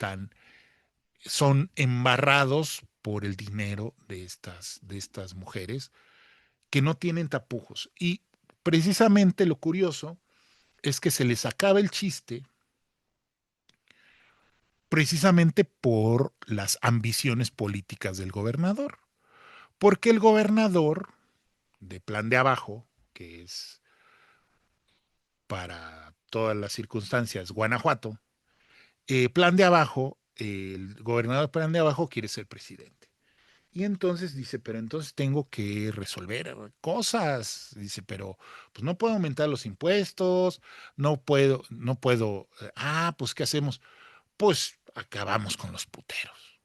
son embarrados por el dinero de estas mujeres que no tienen tapujos. Y precisamente lo curioso es que se les acaba el chiste precisamente por las ambiciones políticas del gobernador. Porque el gobernador de Plan de Abajo, que es para todas las circunstancias Guanajuato, Plan de Abajo, el gobernador de Plan de Abajo quiere ser presidente. Y entonces dice, pero entonces tengo que resolver cosas. Dice, pero pues no puedo aumentar los impuestos, no puedo. Pues ¿qué hacemos? Pues acabamos con los puteros.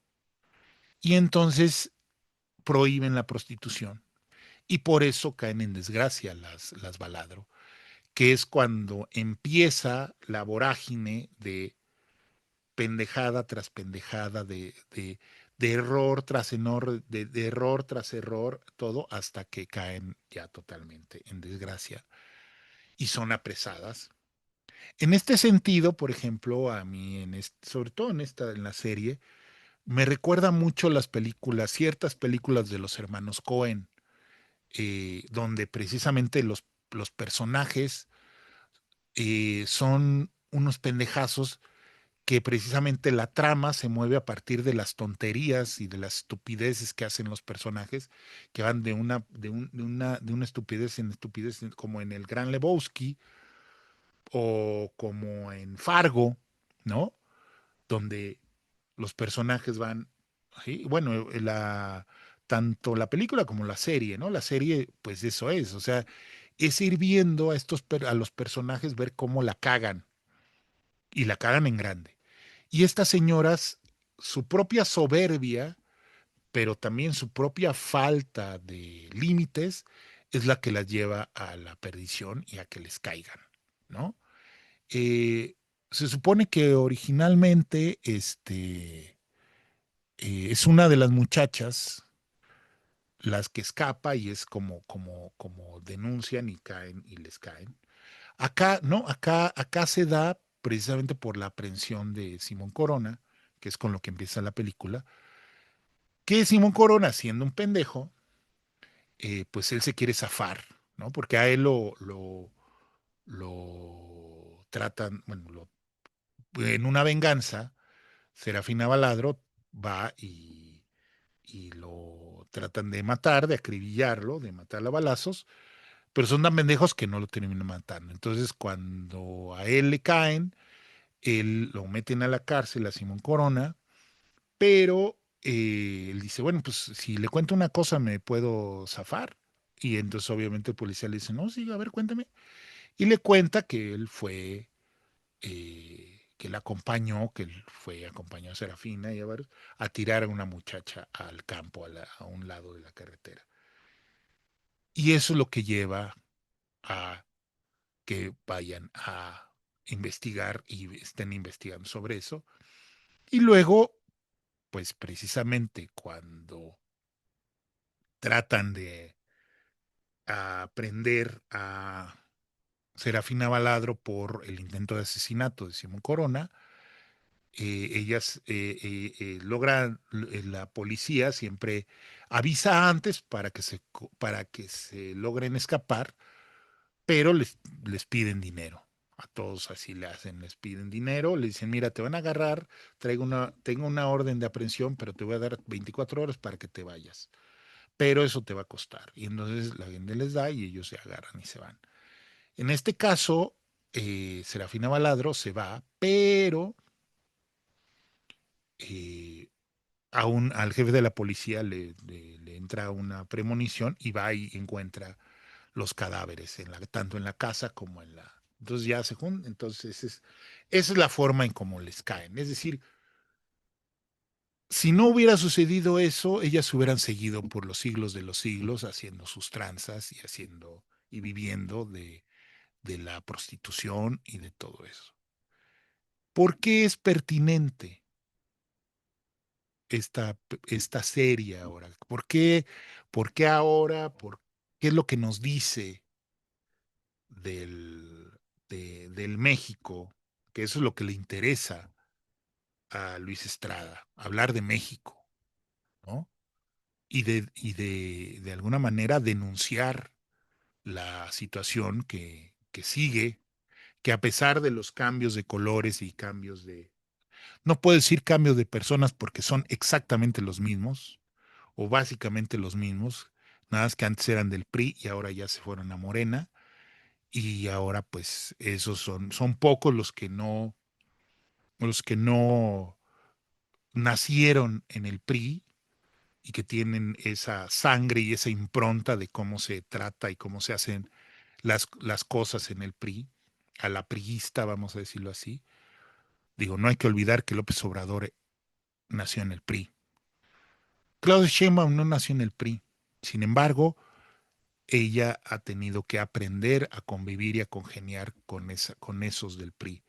Y entonces prohíben la prostitución. Y por eso caen en desgracia las Baladro, que es cuando empieza la vorágine de pendejada tras pendejada, de error tras error, de error tras error, todo hasta que caen ya totalmente en desgracia y son apresadas. En este sentido, por ejemplo, a mí, sobre todo en la serie, me recuerda mucho ciertas películas de los hermanos Cohen, donde precisamente los personajes son unos pendejazos que precisamente la trama se mueve a partir de las tonterías y de las estupideces que hacen los personajes, que van de una estupidez en estupidez, como en el Gran Lebowski o como en Fargo, ¿no? Donde los personajes van, ¿sí? Bueno, tanto la película como la serie, ¿no? La serie, pues eso es, o sea, es ir viendo a a los personajes ver cómo la cagan y la cagan en grande. Y estas señoras, su propia soberbia, pero también su propia falta de límites, es la que las lleva a la perdición y a que les caigan, ¿no? Eh, Se supone que originalmente es una de las muchachas las que escapa y es como denuncian y caen y les caen. Acá, no, acá se da precisamente por la aprehensión de Simón Corona, que es con lo que empieza la película, que Simón Corona, siendo un pendejo, pues él se quiere zafar, ¿no? Porque a él lo tratan, bueno, en una venganza, Serafina Baladro va y lo tratan de matar, de acribillarlo, de matarlo a balazos, pero son tan pendejos que no lo terminan matando. Entonces, cuando a él le caen, él lo meten a la cárcel a Simón Corona, pero él dice, bueno, pues si le cuento una cosa me puedo zafar. Y entonces obviamente el policía le dice, no, sí, a ver, cuéntame. Y le cuenta que él fue, que él acompañó, que él fue, acompañó a Serafina y a varios, a tirar a una muchacha al campo, a un lado de la carretera. Y eso es lo que lleva a que vayan a investigar y estén investigando sobre eso. Y luego, pues precisamente cuando tratan de aprender a Serafina Baladro por el intento de asesinato de Simón Corona, ellas logran, la policía siempre avisa antes para que se logren escapar, pero les piden dinero. A todos así le hacen, les piden dinero, le dicen, mira, te van a agarrar, tengo una orden de aprehensión, pero te voy a dar 24 horas para que te vayas. Pero eso te va a costar. Y entonces la gente les da y ellos se agarran y se van. En este caso, Serafina Baladro se va, pero eh, al jefe de la policía le entra una premonición y va y encuentra los cadáveres, tanto en la casa como en la... Entonces ya se juntan, entonces esa es la forma en cómo les caen. Es decir, si no hubiera sucedido eso, ellas se hubieran seguido por los siglos de los siglos haciendo sus tranzas y haciendo y viviendo de la prostitución y de todo eso. ¿Por qué es pertinente esta serie ahora? Por qué ahora? ¿Qué es lo que nos dice del, del México? Que eso es lo que le interesa a Luis Estrada, hablar de México, ¿no? De alguna manera denunciar la situación que sigue, que a pesar de los cambios de colores y cambios no puedo decir cambios de personas porque son exactamente los mismos, o básicamente los mismos, nada más que antes eran del PRI y ahora ya se fueron a Morena, y ahora pues esos son pocos los que no nacieron en el PRI y que tienen esa sangre y esa impronta de cómo se trata y cómo se hacen las cosas en el PRI, a la priista, vamos a decirlo así. Digo, no hay que olvidar que López Obrador nació en el PRI. Claudia Sheinbaum no nació en el PRI. Sin embargo, ella ha tenido que aprender a convivir y a congeniar con esos del PRI,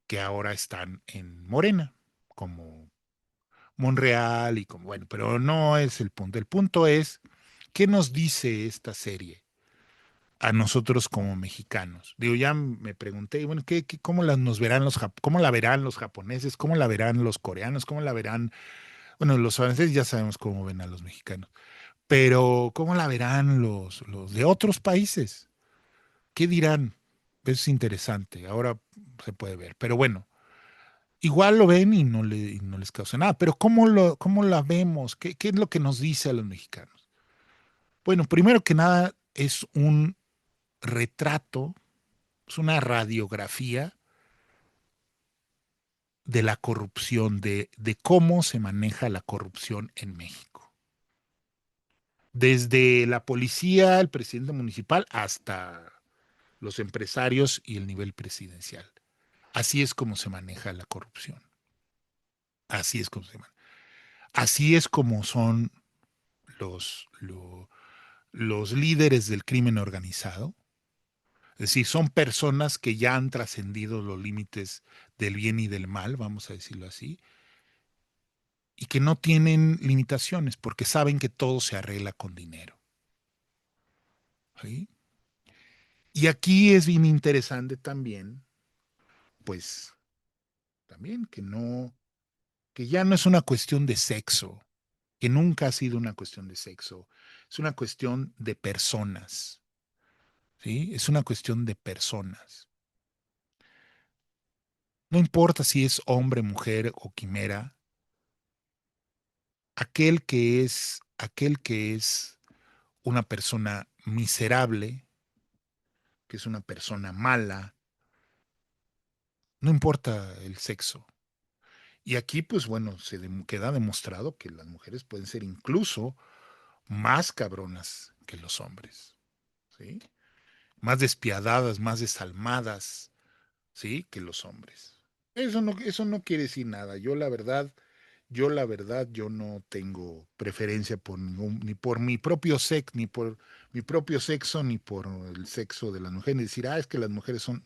que ahora están en Morena, como Monreal y como, bueno, pero no es el punto. El punto es, ¿qué nos dice esta serie a nosotros como mexicanos? Digo, ya me pregunté, bueno, cómo nos verán cómo la verán los japoneses, cómo la verán los coreanos, cómo la verán, bueno, los franceses ya sabemos cómo ven a los mexicanos, pero ¿cómo la verán los de otros países? ¿Qué dirán? Eso es interesante, ahora se puede ver. Pero bueno, igual lo ven y no les causa nada. Pero cómo la vemos? ¿Qué es lo que nos dice a los mexicanos? Bueno, primero que nada es un retrato, es una radiografía de la corrupción, de cómo se maneja la corrupción en México. Desde la policía, el presidente municipal, hasta los empresarios y el nivel presidencial. Así es como se maneja la corrupción. Así es como se maneja. Así es como son los, lo- los líderes del crimen organizado. Es decir, son personas que ya han trascendido los límites del bien y del mal, vamos a decirlo así, y que no tienen limitaciones porque saben que todo se arregla con dinero. ¿Sí? Y aquí es bien interesante también, pues, también que ya no es una cuestión de sexo, que nunca ha sido una cuestión de sexo, es una cuestión de personas, ¿sí? Es una cuestión de personas. No importa si es hombre, mujer o quimera, aquel que es una persona miserable, que es una persona mala, no importa el sexo. Y aquí, pues bueno, queda demostrado que las mujeres pueden ser incluso más cabronas que los hombres, ¿sí? Más despiadadas, más desalmadas, ¿sí? Que los hombres. Eso no quiere decir nada. Yo no tengo preferencia por ni por mi propio sexo, ni por mi propio sexo, ni por el sexo de las mujeres. Ni decir, es que las mujeres son,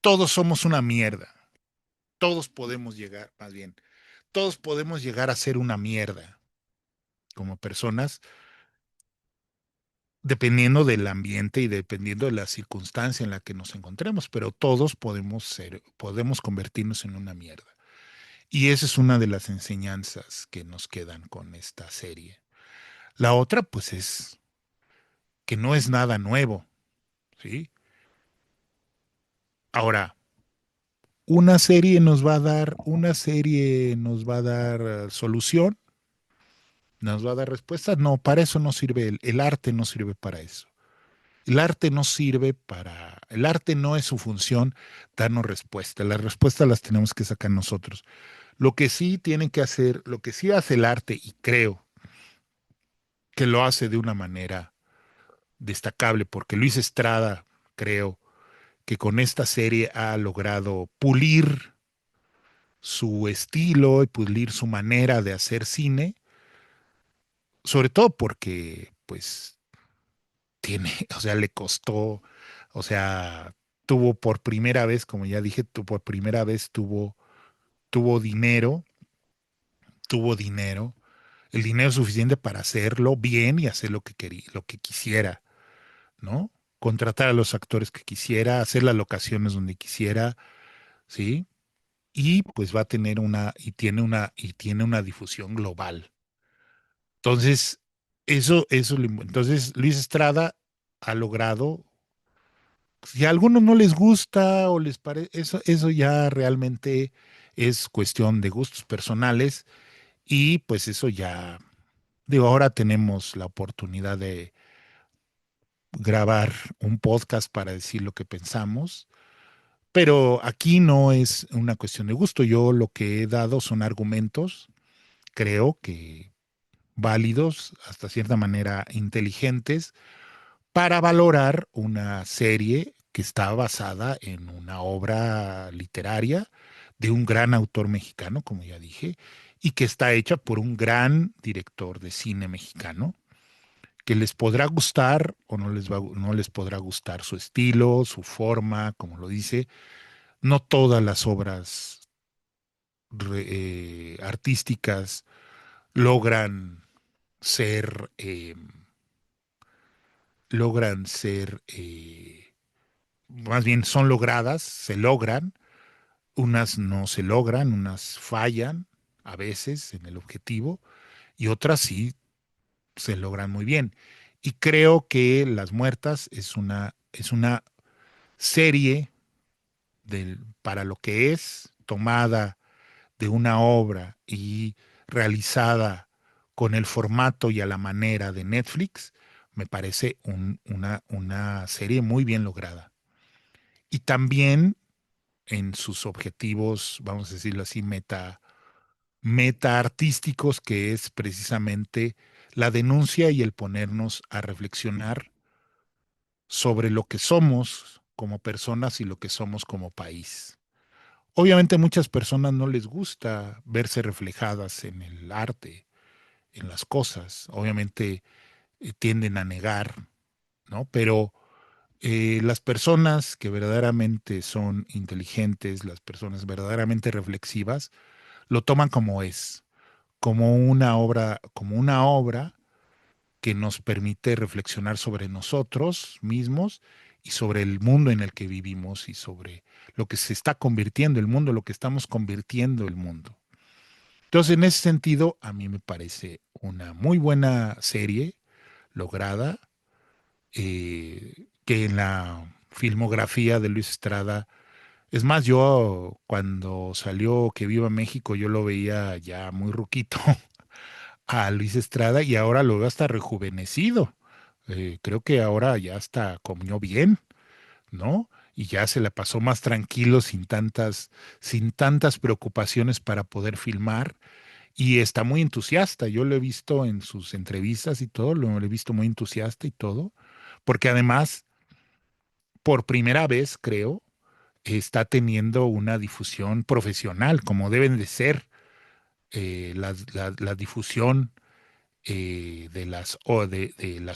todos somos una mierda. Todos podemos llegar, más bien, todos podemos llegar a ser una mierda como personas, dependiendo del ambiente y dependiendo de la circunstancia en la que nos encontremos, pero todos podemos convertirnos en una mierda. Y esa es una de las enseñanzas que nos quedan con esta serie. La otra, pues, es que no es nada nuevo, ¿sí? Ahora, una serie nos va a dar solución, nos va a dar respuestas. No, para eso no sirve, el arte no sirve para eso. El arte no es su función darnos respuestas. Las respuestas las tenemos que sacar nosotros. Lo que sí tienen que hacer, lo que sí hace el arte, y creo que lo hace de una manera destacable, porque Luis Estrada, creo que con esta serie ha logrado pulir su estilo y pulir su manera de hacer cine, sobre todo porque, pues, tiene, o sea, le costó, o sea, tuvo por primera vez, como ya dije, por primera vez tuvo dinero, tuvo dinero, el dinero suficiente para hacerlo bien y hacer lo que quería, lo que quisiera, ¿no? Contratar a los actores que quisiera, hacer las locaciones donde quisiera, ¿sí? Y pues va a tener y tiene una difusión global. Entonces, entonces Luis Estrada ha logrado, si a algunos no les gusta o les parece, eso ya realmente es cuestión de gustos personales y pues eso ya, digo, ahora tenemos la oportunidad de grabar un podcast para decir lo que pensamos, pero aquí no es una cuestión de gusto. Yo lo que he dado son argumentos, creo que válidos, hasta cierta manera inteligentes, para valorar una serie que está basada en una obra literaria de un gran autor mexicano, como ya dije, y que está hecha por un gran director de cine mexicano, que les podrá gustar o no les podrá gustar su estilo, su forma, como lo dice. No todas las obras artísticas logran ser, logran ser, más bien son logradas, se logran, unas no se logran, unas fallan a veces en el objetivo y otras sí se logran muy bien. Y creo que Las Muertas es una serie para lo que es, retomada de una obra y realizada con el formato y a la manera de Netflix, me parece una serie muy bien lograda. Y también en sus objetivos, vamos a decirlo así, meta artísticos, que es precisamente la denuncia y el ponernos a reflexionar sobre lo que somos como personas y lo que somos como país. Obviamente a muchas personas no les gusta verse reflejadas en el arte, en las cosas. Obviamente tienden a negar, ¿no? Pero las personas que verdaderamente son inteligentes, las personas verdaderamente reflexivas, lo toman como es, como una obra que nos permite reflexionar sobre nosotros mismos y sobre el mundo en el que vivimos y sobre lo que se está convirtiendo el mundo, lo que estamos convirtiendo el mundo. Entonces, en ese sentido, a mí me parece una muy buena serie lograda, que en la filmografía de Luis Estrada, es más, yo cuando salió Que Viva México, yo lo veía ya muy ruquito a Luis Estrada y ahora lo veo hasta rejuvenecido. Creo que ahora ya hasta comió bien, ¿no? Y ya se la pasó más tranquilo, sin tantas preocupaciones para poder filmar. Y está muy entusiasta. Yo lo he visto en sus entrevistas y todo, lo he visto muy entusiasta y todo, porque además, por primera vez, creo, está teniendo una difusión profesional, como deben de ser la difusión de las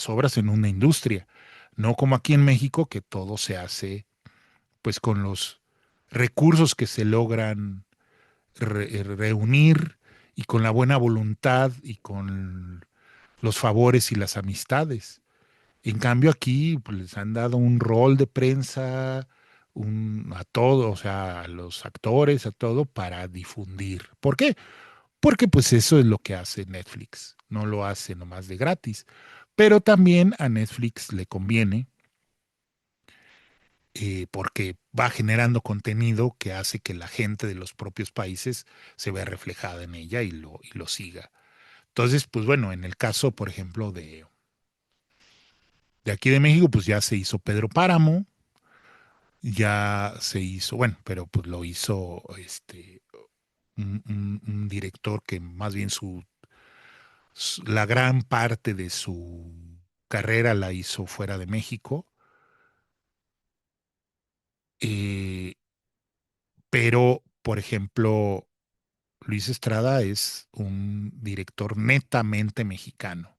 obras en una industria, no como aquí en México, que todo se hace pues con los recursos que se logran reunir y con la buena voluntad y con los favores y las amistades. En cambio aquí pues, les han dado un rol de prensa a todo, o sea, a los actores, a todo, para difundir. ¿Por qué? Porque pues eso es lo que hace Netflix, no lo hace nomás de gratis. Pero también a Netflix le conviene porque va generando contenido que hace que la gente de los propios países se vea reflejada en ella y lo siga. Entonces, pues bueno, en el caso, por ejemplo, de aquí de México, pues ya se hizo Pedro Páramo, ya se hizo, bueno, pero pues lo hizo un director que más bien la gran parte de su carrera la hizo fuera de México, eh, pero, por ejemplo, Luis Estrada es un director netamente mexicano.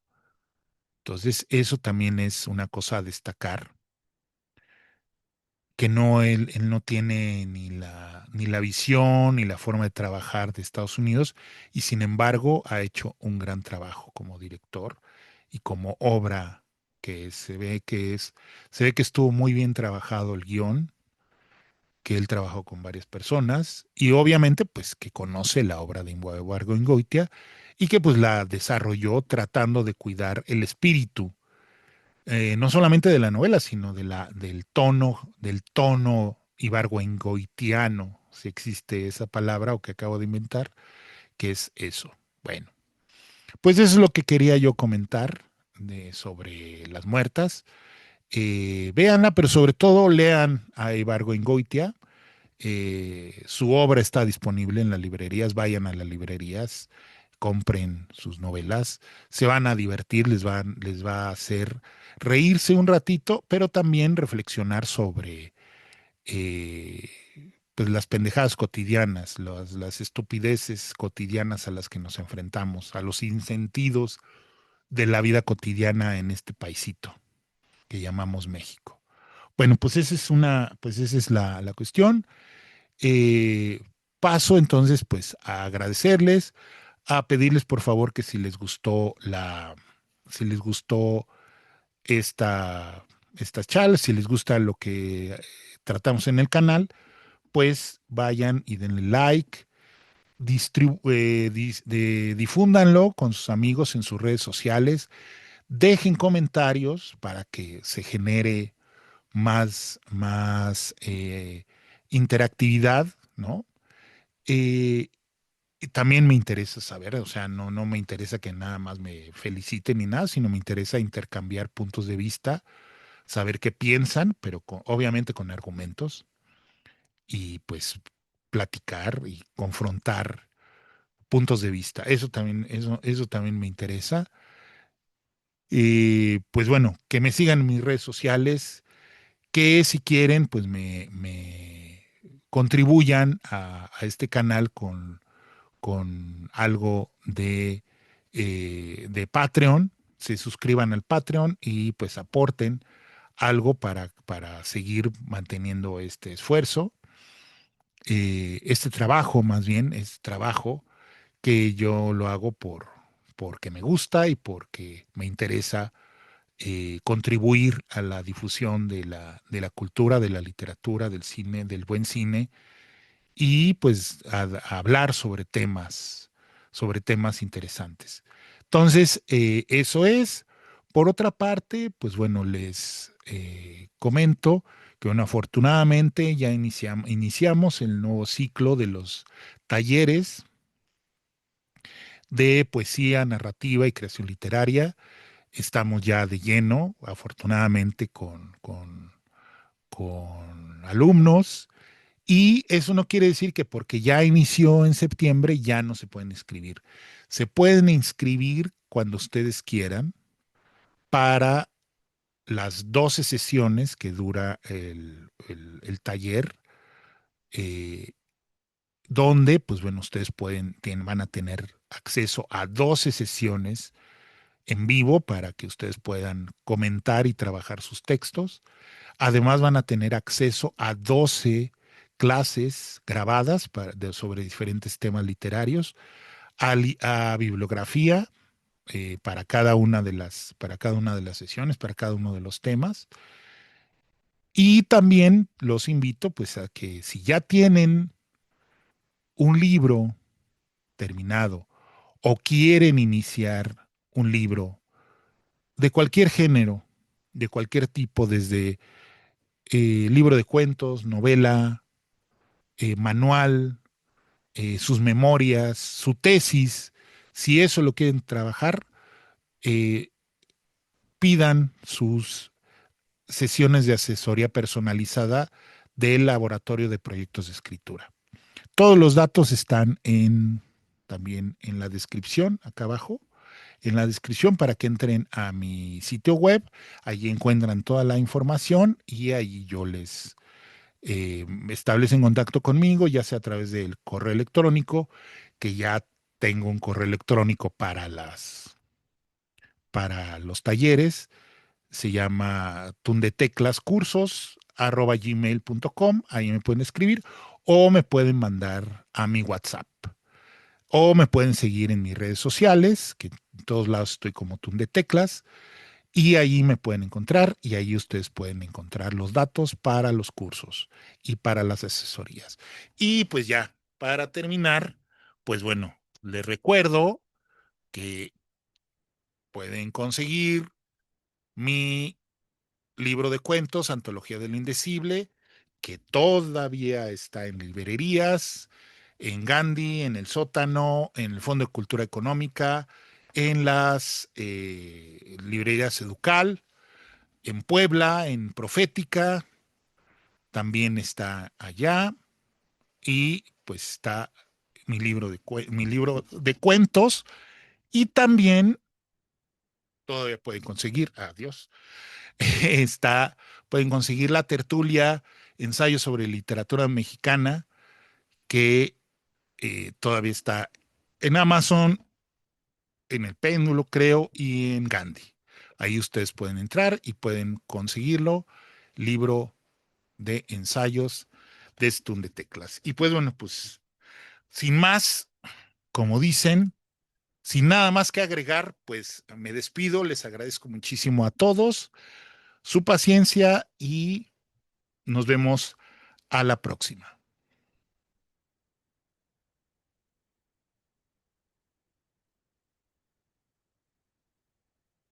Entonces, eso también es una cosa a destacar, que no, él no tiene ni la visión ni la forma de trabajar de Estados Unidos, y sin embargo ha hecho un gran trabajo como director y como obra que se ve que estuvo muy bien trabajado el guión, que él trabajó con varias personas y obviamente pues que conoce la obra de Ibargüengoitia y que pues la desarrolló tratando de cuidar el espíritu, no solamente de la novela, sino del tono ibargüengoitiano, si existe esa palabra o que acabo de inventar, que es eso. Bueno, pues eso es lo que quería yo comentar sobre las muertas. Véanla, pero sobre todo lean a Ibargüengoitia. Su obra está disponible en las librerías, vayan a las librerías, compren sus novelas, se van a divertir, les va a hacer reírse un ratito, pero también reflexionar sobre eh, pues las pendejadas cotidianas, las estupideces cotidianas a las que nos enfrentamos, a los insentidos de la vida cotidiana en este paisito que llamamos México. Bueno, pues pues esa es la cuestión. Eh, Paso entonces pues a agradecerles, a pedirles por favor que si les gustó esta charla, si les gusta lo que tratamos en el canal, pues vayan y denle like, difúndanlo con sus amigos en sus redes sociales, dejen comentarios para que se genere más interactividad, ¿no? Eh, y también me interesa saber, o sea, no, no me interesa que nada más me feliciten ni nada, sino me interesa intercambiar puntos de vista, saber qué piensan, pero obviamente con argumentos y pues platicar y confrontar puntos de vista. Eso también me interesa. Y pues bueno, que me sigan en mis redes sociales, que si quieren, pues me contribuyan a este canal con algo de Patreon, se suscriban al Patreon y pues aporten algo para seguir manteniendo este esfuerzo, este trabajo más bien, es trabajo que yo lo hago porque me gusta y porque me interesa contribuir a la difusión de la cultura, de la literatura, del cine, del buen cine y pues a hablar sobre temas interesantes. Entonces, eso es. Por otra parte, pues bueno, les comento que bueno, afortunadamente ya iniciamos el nuevo ciclo de los talleres de poesía, narrativa y creación literaria. Estamos ya de lleno, afortunadamente, con alumnos. Y eso no quiere decir que porque ya inició en septiembre ya no se pueden inscribir. Se pueden inscribir cuando ustedes quieran para las 12 sesiones que dura el taller, eh, donde, pues bueno, ustedes van a tener acceso a 12 sesiones en vivo para que ustedes puedan comentar y trabajar sus textos. Además van a tener acceso a 12 clases grabadas sobre diferentes temas literarios, a bibliografía para cada una de las sesiones, para cada uno de los temas. Y también los invito pues a que si ya tienen un libro terminado o quieren iniciar un libro de cualquier género, de cualquier tipo, desde libro de cuentos, novela, manual, sus memorias, su tesis, si eso lo quieren trabajar, eh, pidan sus sesiones de asesoría personalizada del laboratorio de proyectos de escritura. Todos los datos están también en la descripción, acá abajo, en la descripción para que entren a mi sitio web. Allí encuentran toda la información y allí yo les establecen contacto conmigo, ya sea a través del correo electrónico, que ya tengo un correo electrónico para los talleres, se llama tundeteclascursos@gmail.com, ahí me pueden escribir o me pueden mandar a mi WhatsApp. O me pueden seguir en mis redes sociales, que en todos lados estoy como Tundeteclas, y ahí me pueden encontrar y ahí ustedes pueden encontrar los datos para los cursos y para las asesorías. Y pues ya, para terminar, pues bueno, les recuerdo que pueden conseguir mi libro de cuentos, Antología del Indecible, que todavía está en librerías, en Gandhi, en el sótano, en el Fondo de Cultura Económica, en las librerías Educal, en Puebla, en Profética, también está allá y pues está mi libro de cuentos y también todavía pueden conseguir, adiós, está, pueden conseguir la tertulia Ensayo sobre literatura mexicana que todavía está en Amazon, en el Péndulo creo y en Gandhi. Ahí ustedes pueden entrar y pueden conseguirlo, libro de ensayos de Stun de Teclas. Y pues bueno, pues sin más, como dicen, sin nada más que agregar, pues me despido, les agradezco muchísimo a todos su paciencia y nos vemos a la próxima.